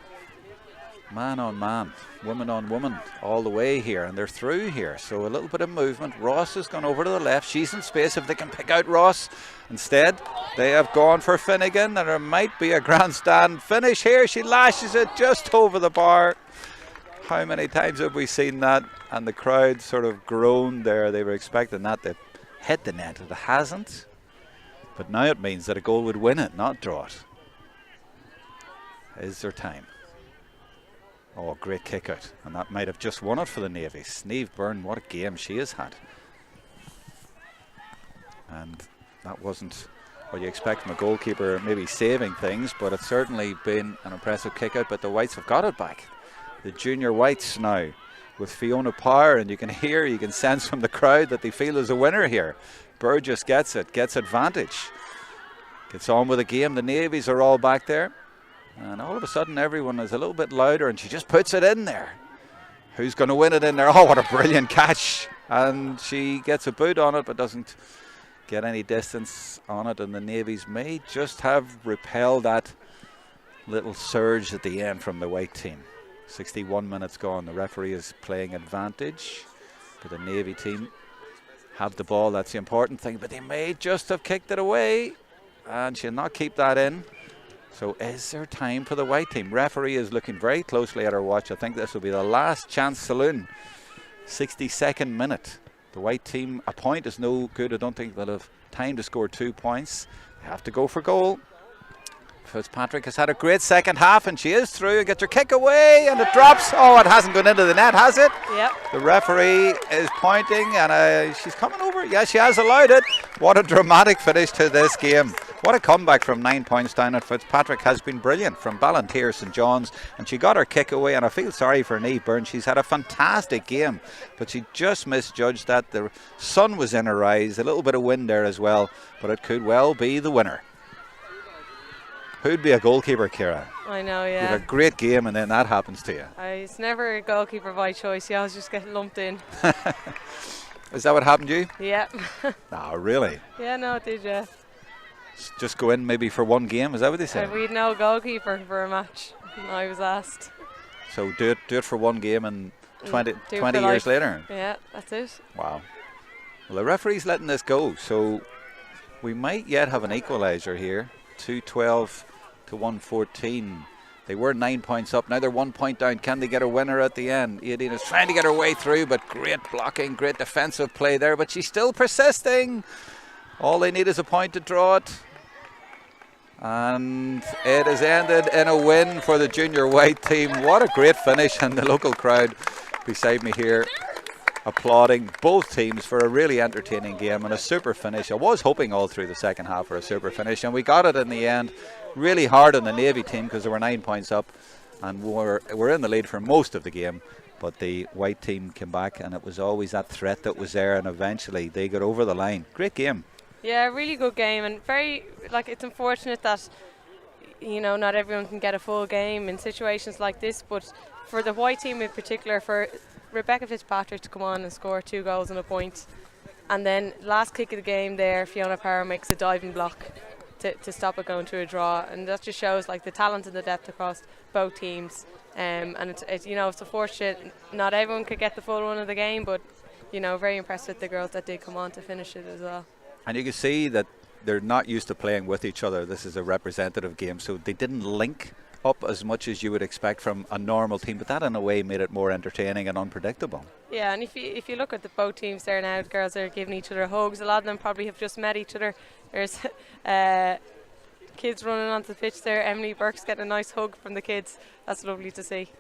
Man on man, woman on woman, all the way here, and they're through here. So a little bit of movement. Ross has gone over to the left. She's in space if they can pick out Ross. Instead, they have gone for Finnegan, and there might be a grandstand finish here. She lashes it just over the bar. How many times have we seen that? And the crowd sort of groaned there. They were expecting that to hit the net. It hasn't. But now it means that a goal would win it, not draw it. Is there time? Oh, great kick out. And that might have just won it for the Navy. Snieve Byrne, what a game she has had. And that wasn't what you expect from a goalkeeper, maybe saving things, but it's certainly been an impressive kick out. But the Whites have got it back. The junior Whites now with Fiona Power, and you can hear, you can sense from the crowd that they feel there's a winner here. Burgess gets it, gets advantage. Gets on with the game. The Navies are all back there. And all of a sudden everyone is a little bit louder, and she just puts it in there. Who's going to win it in there? Oh, what a brilliant catch. And she gets a boot on it but doesn't get any distance on it, and the Navies may just have repelled that little surge at the end from the white team. 61 minutes gone. The referee is playing advantage, but the Navy team have the ball. That's the important thing, but they may just have kicked it away, and she'll not keep that in. So is there time for the white team? Referee is looking very closely at her watch. I think this will be the last chance saloon. 62nd minute. The white team, a point is no good. I don't think they'll have time to score 2 points. They have to go for goal. Fitzpatrick has had a great second half, and she is through and gets her kick away, and it drops. Oh, it hasn't gone into the net, has it? Yep. The referee is pointing, and she's coming over. Yes, she has allowed it. What a dramatic finish to this game. What a comeback from 9 points down. And Fitzpatrick has been brilliant from Ballantyre St John's, and she got her kick away, and I feel sorry for Niamh Byrne. She's had a fantastic game, but she just misjudged that. The sun was in her eyes, a little bit of wind there as well, but it could well be the winner. Who'd be a goalkeeper, Ciara? I know, yeah. You have a great game and then that happens to you. It's never a goalkeeper by choice. You always just get lumped in. Is that what happened to you? Yeah. No, really? Yeah, no, it did, yeah. Just go in maybe for one game, is that what they said? We had no goalkeeper for a match. I was asked. So do it for one game and 20 years life. later? Yeah, that's it. Wow. Well, the referee's letting this go, so we might yet have an equaliser here. 2-12 to 1-14. They were 9 points up. Now they're 1 point down. Can they get a winner at the end? Aideen is trying to get her way through, but great blocking, great defensive play there. But she's still persisting. All they need is a point to draw it. And it has ended in a win for the junior white team. What a great finish, and the local crowd beside me here applauding both teams for a really entertaining game and a super finish. I was hoping all through the second half for a super finish, and we got it in the end. Really hard on the Navy team because they were 9 points up and were in the lead for most of the game, but the white team came back, and it was always that threat that was there, and eventually they got over the line. Great game. Yeah, really good game, and it's unfortunate that not everyone can get a full game in situations like this, but for the white team in particular, for Rebecca Fitzpatrick to come on and score 2 goals and a point, and then last kick of the game there, Fiona Power makes a diving block to stop it going to a draw, and that just shows the talent and the depth across both teams. And it's unfortunate not everyone could get the full run of the game, but very impressed with the girls that did come on to finish it as well. And you can see that they're not used to playing with each other. This is a representative game, so they didn't link up as much as you would expect from a normal team, but that in a way made it more entertaining and unpredictable. Yeah, and if you look at both teams there now, the girls are giving each other hugs. A lot of them probably have just met each other. There's kids running onto the pitch there. Emily Burke's getting a nice hug from the kids. That's lovely to see.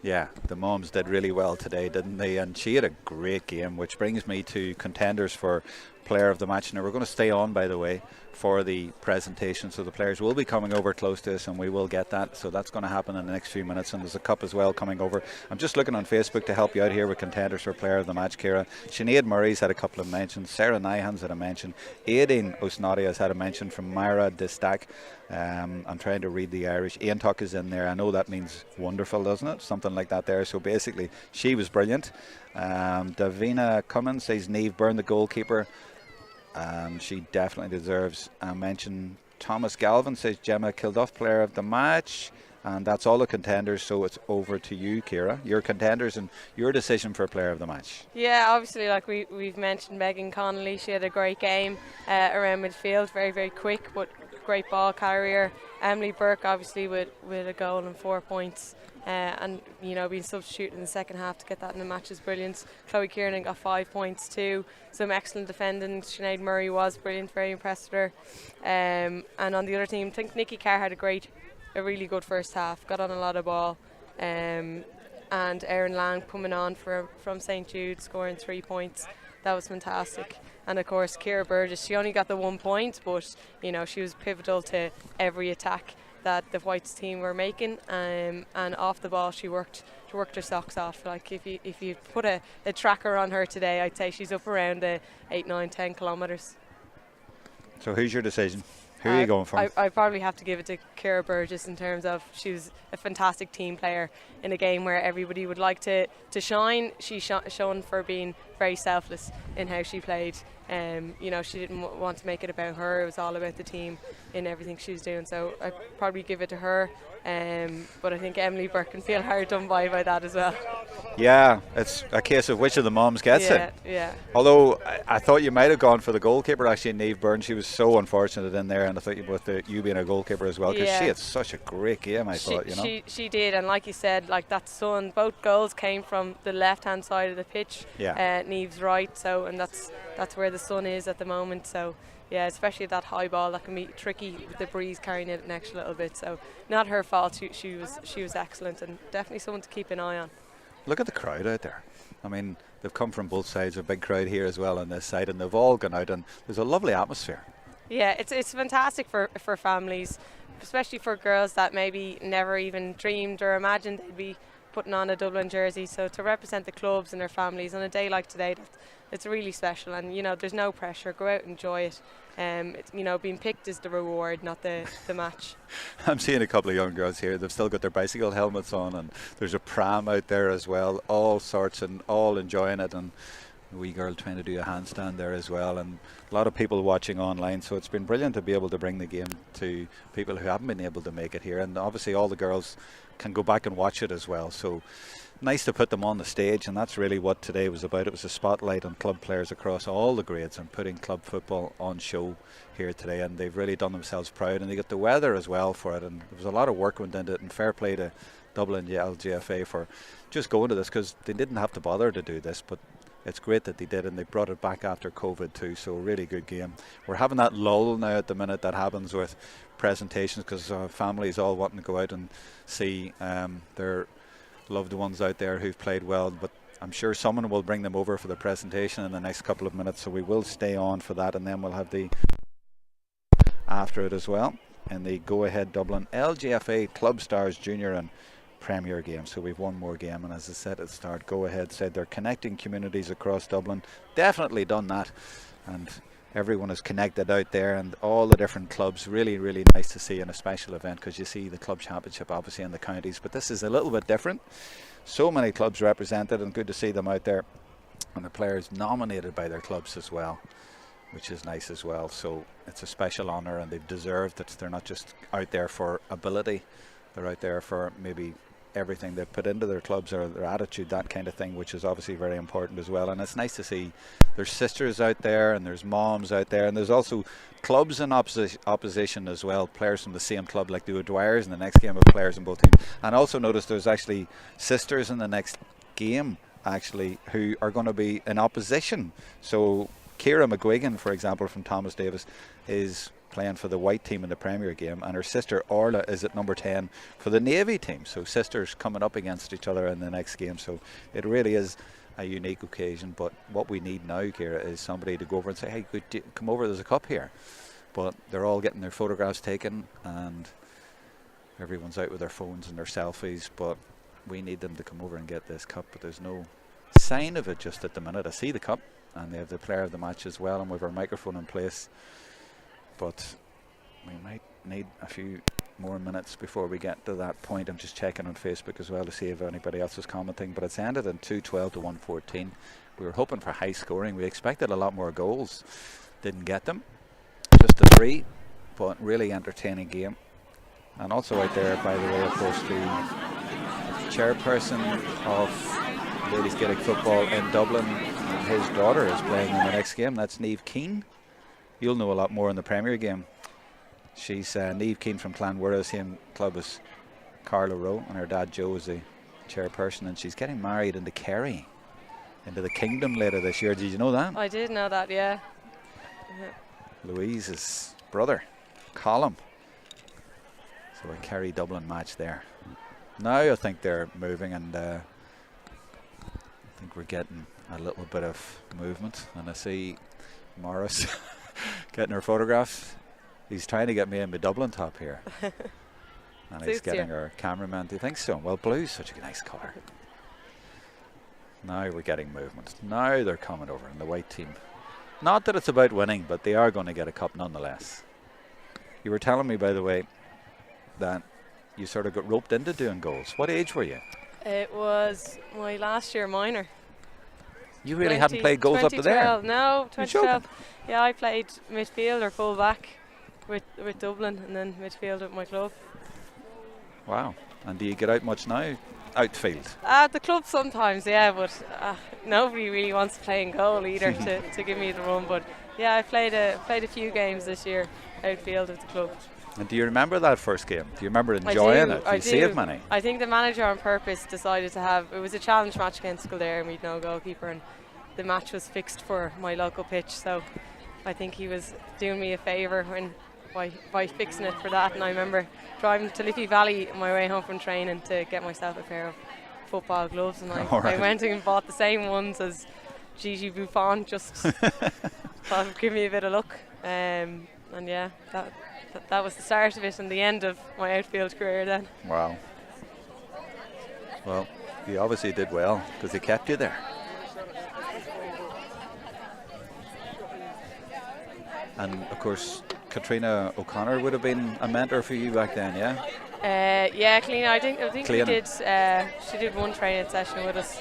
Yeah, the moms did really well today, didn't they? And she had a great game, which brings me to contenders for player of the match. Now we're going to stay on, by the way, for the presentation, so the players will be coming over close to us and we will get that, so that's going to happen in the next few minutes, and there's a cup as well coming over. I'm just looking on Facebook to help you out here with contenders for player of the match, Ciara. Sinead Murray's had a couple of mentions, Sarah Nyhan's had a mention, Aideen O'Snoddy has had a mention from Myra Distack. I'm trying to read the Irish. Ian Tuck is in there. I know that means wonderful, doesn't it? Something like that there. So basically she was brilliant. Davina Cummins says Niamh Byrne, the goalkeeper. She definitely deserves a mention. Thomas Galvin says Gemma Kilduff, player of the match. And that's all the contenders, so it's over to you, Ciara. Your contenders and your decision for player of the match. Yeah, obviously, like we've mentioned, Megan Connolly, she had a great game around midfield, very, very quick, but great ball carrier. Emily Burke, obviously, with a goal and 4 points. And, being substituted in the second half to get that in the match is brilliant. Chloe Kiernan got 5 points too. Some excellent defending. Sinead Murray was brilliant, very impressed with her. And on the other team, I think Nikki Carr had a really good first half, got on a lot of ball. And Erin Lang coming on from St Jude, scoring 3 points. That was fantastic. And of course, Ciara Burgess, she only got the 1 point, but she was pivotal to every attack that the Whites team were making. And off the ball, she worked her socks off. Like if you put a tracker on her today, I'd say she's up around the 8, 9, 10 kilometres. So who's your decision? Who are you going for? I probably have to give it to Ciara Burgess in terms of she was a fantastic team player in a game where everybody would like to shine. She's shown for being very selfless in how she played. She didn't want to make it about her. It was all about the team in everything she was doing. So I'd probably give it to her. But I think Emily Burke can feel hard done by that as well. Yeah, it's a case of which of the moms gets it. Yeah. Although I thought you might have gone for the goalkeeper, actually, Niamh Byrne. She was so unfortunate in there, and I thought you being a goalkeeper as well, because she had such a great game. I thought, she did, and like you said, like that sun, both goals came from the left-hand side of the pitch. Yeah. Niamh's right, so and that's where the sun is at the moment. So. Yeah, especially that high ball that can be tricky with the breeze carrying it an extra little bit. So not her fault. She was excellent, and definitely someone to keep an eye on. Look at the crowd out there. I mean, they've come from both sides. A big crowd here as well on this side, and they've all gone out, and there's a lovely atmosphere. Yeah, it's fantastic for families, especially for girls that maybe never even dreamed or imagined they'd be putting on a Dublin jersey. So to represent the clubs and their families on a day like today, it's really special. And there's no pressure. Go out and enjoy it. Being picked is the reward, not the match. I'm seeing a couple of young girls here. They've still got their bicycle helmets on, and there's a pram out there as well. All sorts, and all enjoying it. And a wee girl trying to do a handstand there as well, and a lot of people watching online. So it's been brilliant to be able to bring the game to people who haven't been able to make it here, and obviously all the girls can go back and watch it as well. So nice to put them on the stage, and that's really what today was about. It was a spotlight on club players across all the grades and putting club football on show here today, and they've really done themselves proud, and they got the weather as well for it, and there was a lot of work went into it, and fair play to Dublin LGFA for just going to this, because they didn't have to bother to do this, but it's great that they did, and they brought it back after COVID too. So a really good game. We're having that lull now at the minute that happens with presentations, because families all wanting to go out and see their loved ones out there who've played well, but I'm sure someone will bring them over for the presentation in the next couple of minutes, so we will stay on for that, and then we'll have the after it as well, and the Go Ahead Dublin LGFA Club Stars Junior and Premier game. So we've one more game, and as I said at the start, Go Ahead said they're connecting communities across Dublin. Definitely done that, and everyone is connected out there, and all the different clubs. Really, really nice to see in a special event, because you see the club championship obviously in the counties, but this is a little bit different. So many clubs represented, and good to see them out there, and the players nominated by their clubs as well, which is nice as well. So it's a special honour, and they've deserved it. They're not just out there for ability, they're out there for maybe everything they've put into their clubs, or their attitude, that kind of thing, which is obviously very important as well. And it's nice to see there's sisters out there, and there's moms out there, and there's also clubs in opposition as well, players from the same club, like the O'Dwyers in the next game of players in both teams. And also notice there's actually sisters in the next game actually who are going to be in opposition. So Ciara McGuigan, for example, from Thomas Davis, is playing for the white team in the Premier game, and her sister Orla is at number 10 for the Navy team. So sisters coming up against each other in the next game. So it really is a unique occasion. But what we need now, Ciara, is somebody to go over and say, hey, come over, there's a cup here. But they're all getting their photographs taken, and everyone's out with their phones and their selfies. But we need them to come over and get this cup, but there's no sign of it just at the minute. I see the cup, and they have the player of the match as well, and we have our microphone in place. But we might need a few more minutes before we get to that point. I'm just checking on Facebook as well to see if anybody else is commenting, but it's ended in 2-12 to 114. We were hoping for high scoring. We expected a lot more goals, didn't get them, just a 3, but really entertaining game. And also out there, by the way, of course, the chairperson of Ladies Gaelic Football in Dublin, and his daughter is playing in the next game. That's Niamh Keane. You'll know a lot more in the Premier game. She's Niamh Keane from Clanwara, same club as Carla Rowe, and her dad Joe is the chairperson, and she's getting married into Kerry, into the Kingdom later this year. Did you know that? I did know that, yeah. Louise's brother, Colm. So a Kerry Dublin match there. Now I think they're moving, and I think we're getting a little bit of movement, and I see Morris getting her photograph. He's trying to get me in my Dublin top here. And he's getting our cameraman. Do you think so? Well, blue's such a nice colour. Now we're getting movement. Now they're coming over in the white team. Not that it's about winning, but they are going to get a cup nonetheless. You were telling me, by the way, that you sort of got roped into doing goals. What age were you? It was my last year minor. You really hadn't played goals up to there? No, 2012. Yeah, I played midfield or full back with Dublin, and then midfield with my club. Wow. And do you get out much now? Outfield? At the club sometimes, yeah, but nobody really wants to play in goal either to give me the run. But yeah, I played a few games this year outfield with the club. And do you remember that first game? Do you remember enjoying it? Did you save many? I think the manager on purpose decided to have, it was a challenge match against Kildare, and we'd no goalkeeper, and the match was fixed for my local pitch, so I think he was doing me a favour by fixing it for that. And I remember driving to Liffey Valley on my way home from training to get myself a pair of football gloves, and I went and bought the same ones as Gigi Buffon, just thought it would give me a bit of luck, and yeah, that was the start of it and the end of my outfield career then. Wow. Well, you obviously did well because they kept you there. And of course, Katrina O'Connor would have been a mentor for you back then, yeah? Yeah, Cleena. I think we did. She did one training session with us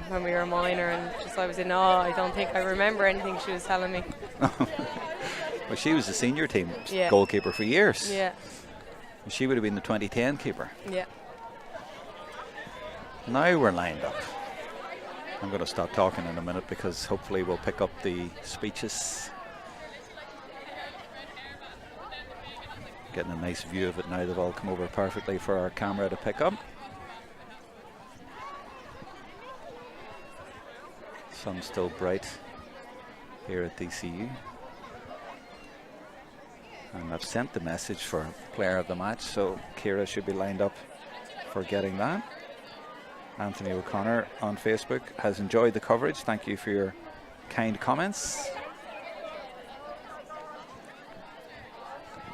when we were minor, and just I was in awe. I don't think I remember anything she was telling me. Well, she was the senior team goalkeeper for years. Yeah. And she would have been the 2010 keeper. Yeah. Now we're lined up. I'm going to stop talking in a minute because hopefully we'll pick up the speeches. Getting a nice view of it now. They've all come over perfectly for our camera to pick up. Sun's still bright here at DCU. And I've sent the message for player of the match, so Ciara should be lined up for getting that. Anthony O'Connor on Facebook has enjoyed the coverage. Thank you for your kind comments.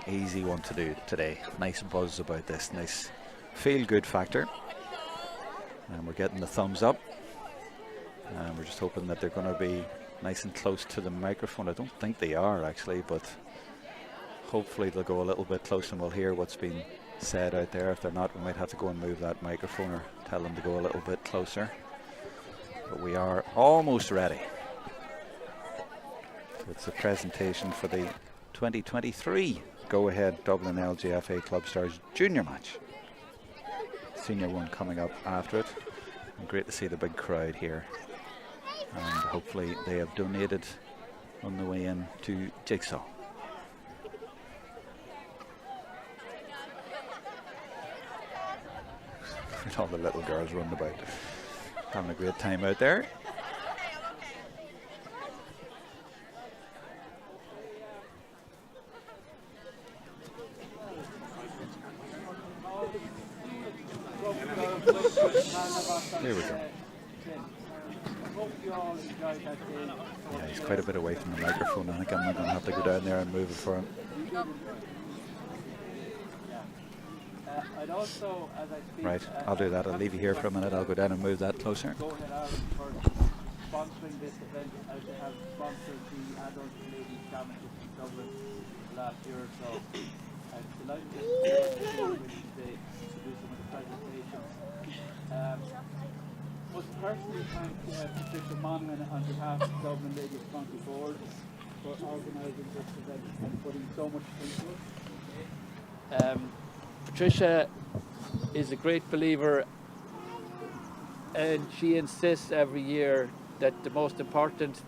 Easy one to do today. Nice buzz about this, nice feel-good factor. And we're getting the thumbs up. And we're just hoping that they're going to be nice and close to the microphone. I don't think they are actually, but hopefully they'll go a little bit close and we'll hear what's been said out there. If they're not, we might have to go and move that microphone or tell them to go a little bit closer. But we are almost ready. It's a presentation for the 2023 go-ahead Dublin LGFA Club Stars Junior match. Senior one coming up after it. And great to see the big crowd here. And hopefully they have donated on the way in to Jigsaw. All the little girls running about, having a great time out there. There we go. Yeah, he's quite a bit away from the microphone. I think I'm going to have to go down there and move it for him. Right, I'll do that. I'll leave you here for a minute. I'll go down and move that closer. Sponsoring this event, as they have sponsored the Adult Ladies Championship in Dublin last year or so. I'm delighted to do some of the presentations. Must personally thank Patricia Monaghan on behalf of the Dublin Ladies County Board for organising this event and putting so much into it. Patricia is a great believer, and she insists every year that the most important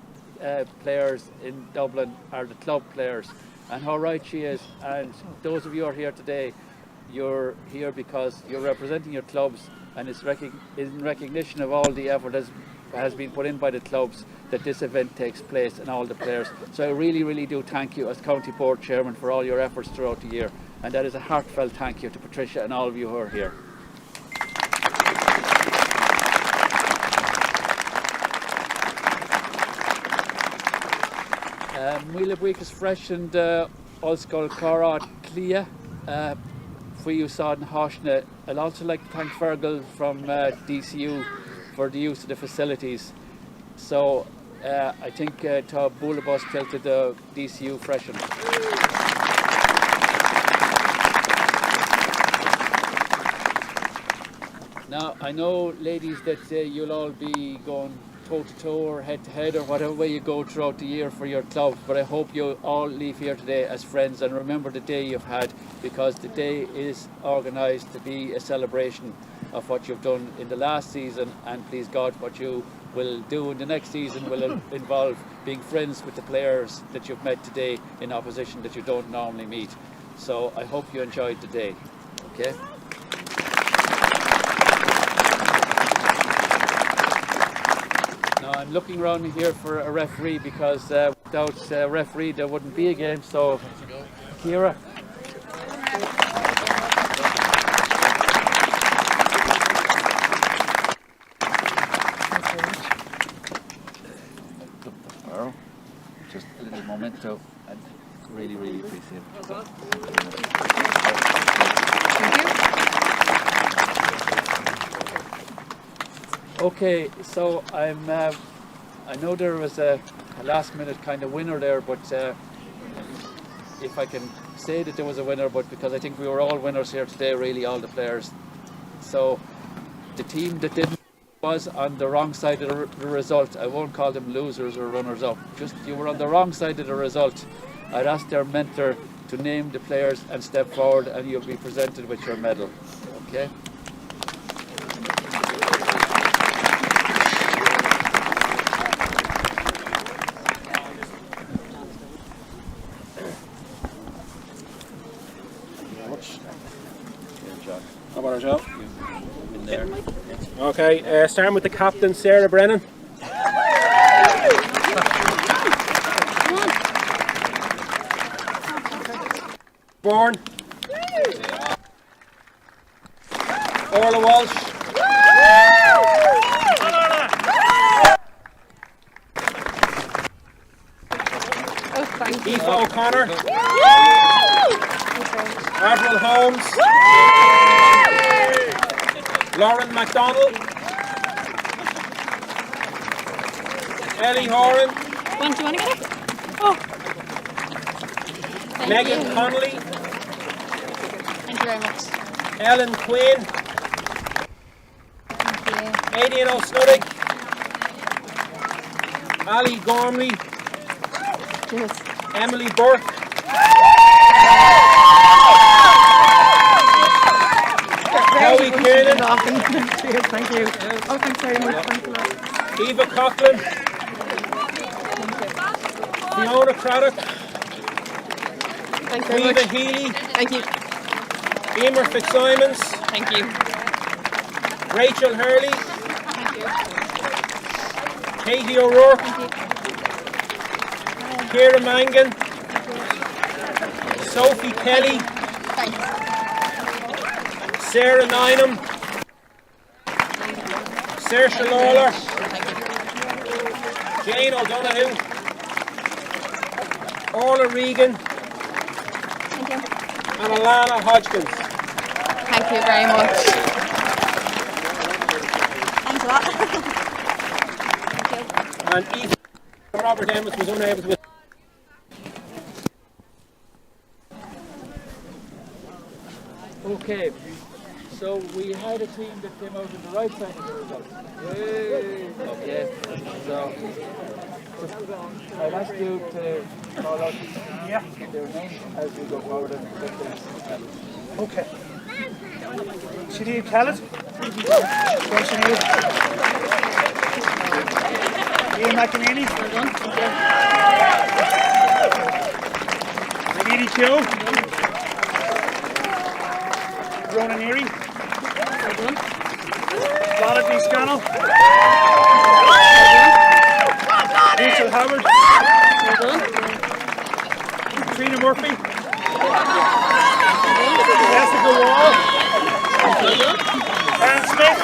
players in Dublin are the club players, and how right she is. And those of you who are here today, you're here because you're representing your clubs, and it's in recognition of all the effort that has been put in by the clubs that this event takes place and all the players. So I really do thank you as County Board Chairman for all your efforts throughout the year, and that is a heartfelt thank you to Patricia and all of you who are here. Míle buíochas freisin de Ollscoil Clárá Clia faoi úsáid na háisne. I'd also like to thank Fergal from DCU for the use of the facilities. So I think tá búlabás tilted the DCU freisin. Now I know, ladies, that you'll all be going toe-to-toe or head-to-head or whatever way you go throughout the year for your club, but I hope you all leave here today as friends and remember the day you've had, because the day is organised to be a celebration of what you've done in the last season, and please God what you will do in the next season will involve being friends with the players that you've met today in opposition that you don't normally meet. So I hope you enjoyed the day. Okay? Now I'm looking around here for a referee, because without a referee there wouldn't be a game. So, Ciara. Just a little memento, and really appreciate it. Okay, so I know there was a last minute kind of winner there, but if I can say that there was a winner, but because I think we were all winners here today, really, all the players. So the team that didn't was on the wrong side of the result. I won't call them losers or runners up, just you were on the wrong side of the result. I'd ask their mentor to name the players and step forward, and you'll be presented with your medal. Okay? How about ourselves? In there. Okay, starting with the captain, Sarah Brennan. Bourne. Orla Walsh. Aoife O'Connor. Avril Holmes. Lauren MacDonald. Ellie Horan. Do you want to get it? Oh. Megan Connolly. Thank you very much. Ellen Quinn. Thank you. Aidan O'Snuddick. Ali Gormley. Cheers. Emily Burke. Chloe Kiernan. Cheers, thank you. Oh, thanks very much. Thanks a lot. Eva Coughlin. Fiona Craddock. Thanks very much. Eva Healy. Thank you. Emer Fitzsimons. Thank you. Rachel Hurley. Thank you. Katie O'Rourke. Thank you. Ciara Mangan. Sophie Kelly. Thanks. Sarah Nynham. Saoirse Lawler. Jane O'Donoghue. Orla Regan. Thank you. And Alana Hodgkins. Thank you very much. Thanks a lot. Thank you. And Eva Robert Emmett was unable to. Okay, so we had a team that came out on the right side of the result. Okay, so I'll ask you to call out their names as we go forward and present them. Okay. Sinead Khaled. Go Sinead. Ian McEnany. Lady Keogh. Ronan Neary. Valerie Scannell. Rachel Howard. Trina Murphy. Jessica Wall. Aaron Smith.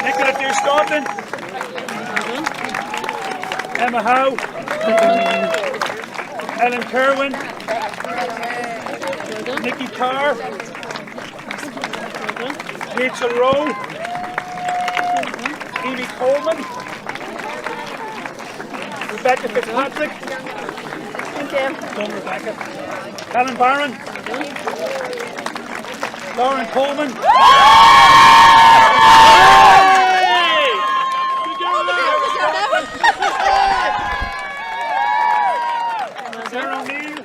Nicola Dear Scotland. Emma Howe. Ellen Kerwin. Nikki Carr. Rachel Rowe. Amy Coleman. Rebecca Fitzpatrick. Done, Rebecca. Helen Barron. Lauren Coleman. Sarah O'Neill.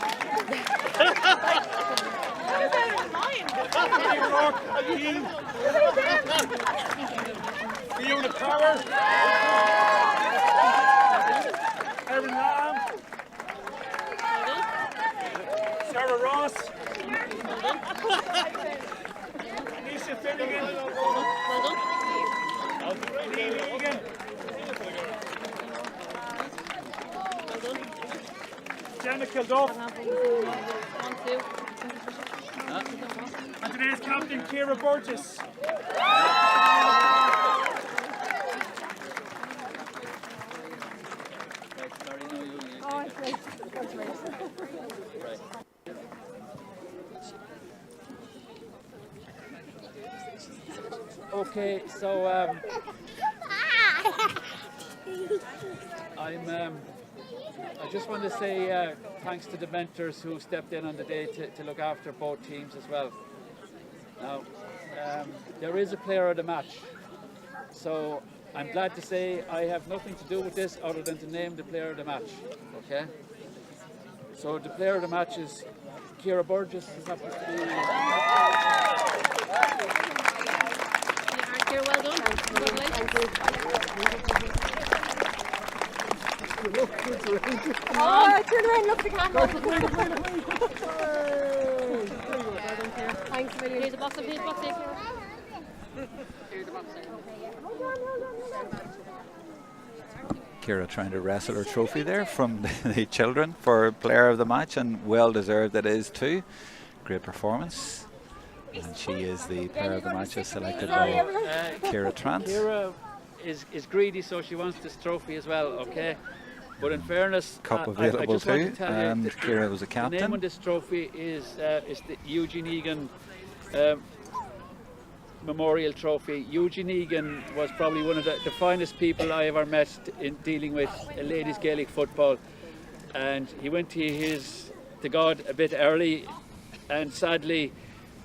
Fiona Power. Erin Lamb. Sarah Ross. Lisa Finnegan. Lee Egan. Gemma Kilduff. And today's captain, Ciara Burgess. Okay, so I just want to say thanks to the mentors who stepped in on the day to look after both teams as well. Now, there is a player of the match, so I'm glad to say I have nothing to do with this other than to name the player of the match. Okay, so the player of the match is Ciara Burgess. Ciara, well done. Oh, turn around, look at the camera. Thanks, William. Here's the box of Ciara trying to wrestle her trophy there from the children for player of the match, and well deserved it is too. Great performance. And she is the player of the match as selected by Ciara Trant. Ciara is greedy, so she wants this trophy as well, okay? But in fairness, Cup I available just want too, to tell you and that Ciara was a the name captain. on this trophy is the Eugene Egan Memorial Trophy. Eugene Egan was probably one of the finest people I ever met in dealing with ladies Gaelic football, and he went to God a bit early, and sadly,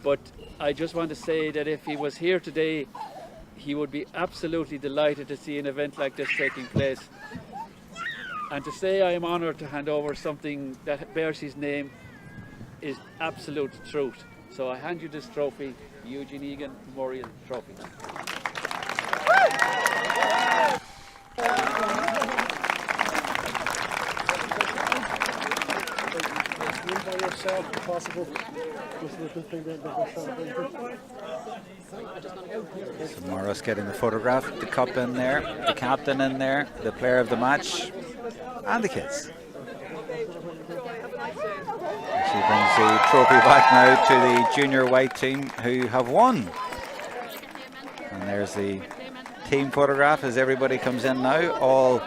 but I just want to say that if he was here today, he would be absolutely delighted to see an event like this taking place. And to say I am honoured to hand over something that bears his name is absolute truth. So I hand you this trophy, the Eugene Egan Memorial Trophy. So Morris getting the photograph, the cup in there, the captain in there, the player of the match, and the kids. And she brings the trophy back now to the junior white team who have won. And there's the team photograph as everybody comes in now. All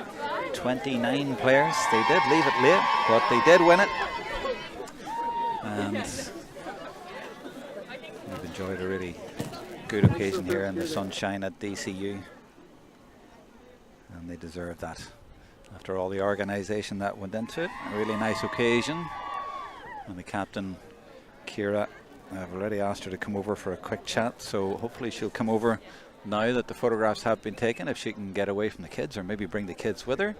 29 players. They did leave it late, but they did win it. And we've enjoyed a really good occasion here in the sunshine at DCU, and they deserve that after all the organisation that went into it. A really nice occasion, and the captain Ciara, I've already asked her to come over for a quick chat, so hopefully she'll come over now that the photographs have been taken, if she can get away from the kids, or maybe bring the kids with her.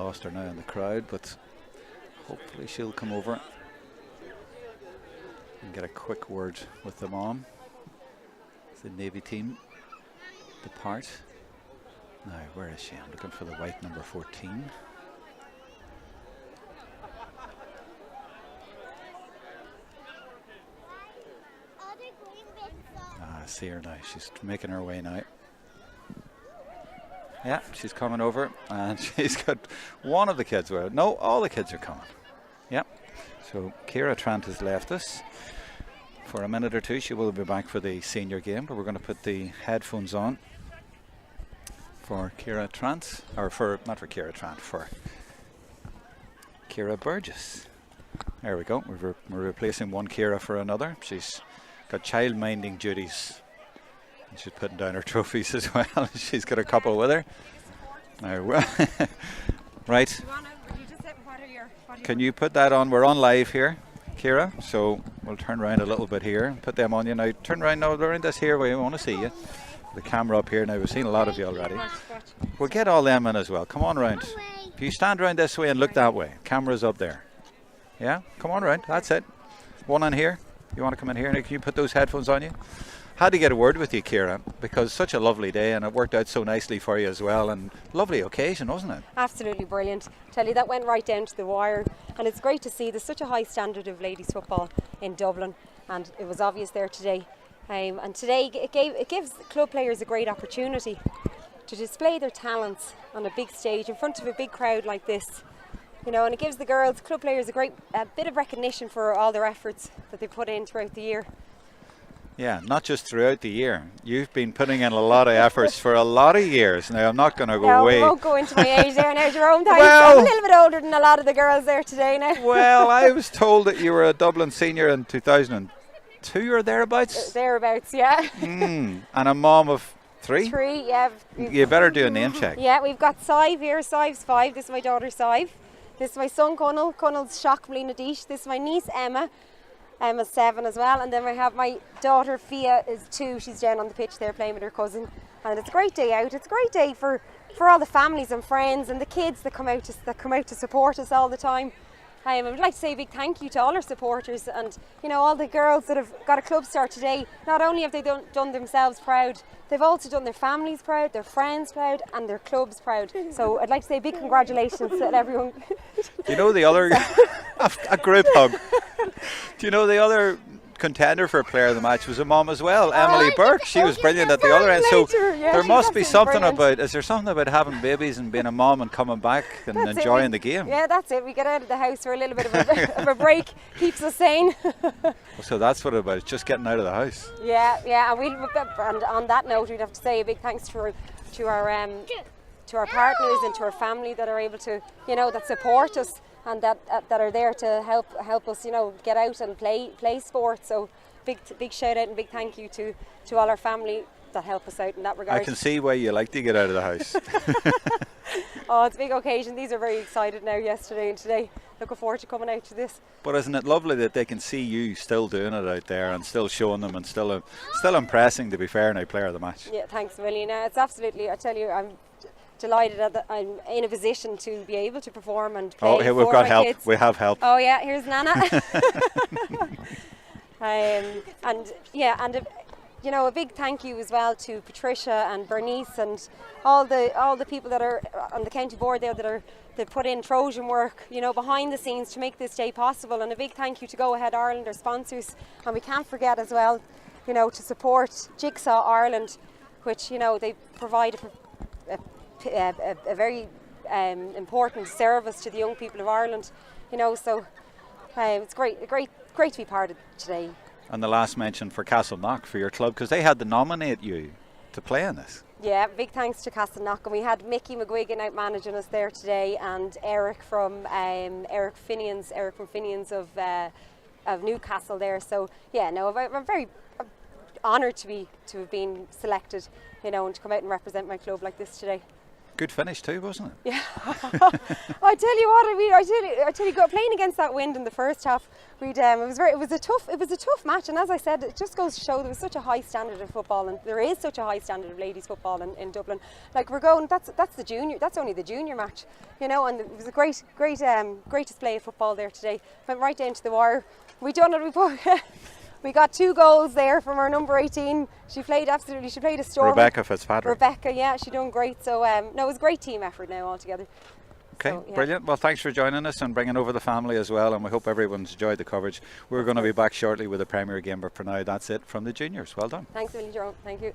lost her now in the crowd, but hopefully she'll come over and get a quick word with the mom. The Navy team depart. Now, where is she? I'm looking for the white number 14. I see her now. She's making her way now. Yeah, she's coming over, and she's got one of the kids with her. No, all the kids are coming. Yep. So Ciara Trant has left us for a minute or two. She will be back for the senior game, but we're going to put the headphones on for Ciara Trant, or for, not for Ciara Trant, for Ciara Burgess. There we go. We're replacing one Ciara for another. She's got child-minding duties. And she's putting down her trophies as well. She's got a couple with her. Now, right. Can you put that on? We're on live here, Ciara. So we'll turn around a little bit here and put them on you. Now turn around now, around this here. We want to see you. The camera up here now. We've seen a lot of you already. We'll get all them in as well. Come on round. If you stand around this way and look that way, camera's up there. Yeah, come on round. That's it. One on here. You want to come in here? Now, can you put those headphones on you? Had to get a word with you, Ciara, because such a lovely day and it worked out so nicely for you as well, and lovely occasion, wasn't it? Absolutely brilliant. Tell you, that went right down to the wire, and it's great to see there's such a high standard of ladies football in Dublin, and it was obvious there today. And today it gives club players a great opportunity to display their talents on a big stage in front of a big crowd like this. You know, and it gives the girls, club players, a bit of recognition for all their efforts that they put in throughout the year. Yeah, not just throughout the year. You've been putting in a lot of efforts for a lot of years. Now, I'm not going to go away. No, I won't go into my age there now, Jerome. Thanks. Well, I'm a little bit older than a lot of the girls there today now. Well, I was told that you were a Dublin senior in 2002 or thereabouts. Thereabouts, yeah. And a mom of 3? 3, yeah. You better do a name check. Yeah, we've got Sive here. Sive's 5. This is my daughter, Sive. This is my son, Connell. Connell's Shock Blina Dish. This is my niece, Emma. Emma's 7 as well. And then I have my daughter, Fia, is 2. She's down on the pitch there playing with her cousin. And it's a great day out. It's a great day for all the families and friends and the kids that come out to support us all the time. I would like to say a big thank you to all our supporters and, you know, all the girls that have got a club start today. Not only have they done themselves proud, they've also done their families proud, their friends proud and their clubs proud. So I'd like to say a big congratulations to everyone. Do you know the other, a group hug. Do you know the other contender for player of the match was a mum as well, Emily Burke. She was brilliant at the other end. So there must be something about, is there something about having babies and being a mum and coming back and enjoying the game? Yeah, that's it. We get out of the house for a little bit of a break, keeps us sane. So that's what it's about, it's just getting out of the house. Yeah, and on that note, we'd have to say a big thanks to our partners and to our family that are able to, you know, that support us and that are there to help us, you know, get out and play sport. So big shout out and big thank you to all our family that help us out in that regard. I can see why you like to get out of the house. Oh, it's a big occasion. These are very excited now, yesterday and today. Looking forward to coming out to this. But isn't it lovely that they can see you still doing it out there and still showing them and still impressing, to be fair, now player of the match? Yeah, thanks a million. It's absolutely, I tell you, I'm delighted that I'm in a position to be able to perform and play. Oh, here we've got help. Kids. We have help. Oh yeah, here's Nana. You know, a big thank you as well to Patricia and Bernice and all the people that are on the county board there that put in Trojan work, you know, behind the scenes to make this day possible. And a big thank you to Go Ahead Ireland, our sponsors. And we can't forget as well, you know, to support Jigsaw Ireland, which, you know, they provide a very important service to the young people of Ireland, you know. So it's great to be part of today. And the last mention for Castleknock for your club, because they had to nominate you to play in this. Yeah, big thanks to Castleknock, and we had Mickey McGuigan out managing us there today, and Eric from Finian's of Newcastle there. So yeah, no, I'm very honoured to have been selected, you know, and to come out and represent my club like this today. Good finish too, wasn't it? Yeah. I tell you what, I mean, I tell you, playing against that wind in the first half, it was a tough match, and as I said, it just goes to show there was such a high standard of football, and there is such a high standard of ladies football in Dublin. Like that's only the junior match, you know, and it was a great display of football there today. Went right down to the wire. We got 2 goals there from our number 18. She played a storm. Rebecca Fitzpatrick. Rebecca, yeah, she done great. So no, it was a great team effort now altogether. Okay, So, yeah. brilliant. Well, thanks for joining us and bringing over the family as well, and we hope everyone's enjoyed the coverage. We're going to be back shortly with the Premier game, but for now, that's it from the juniors. Well done. Thanks, Willie Jerome. Thank you.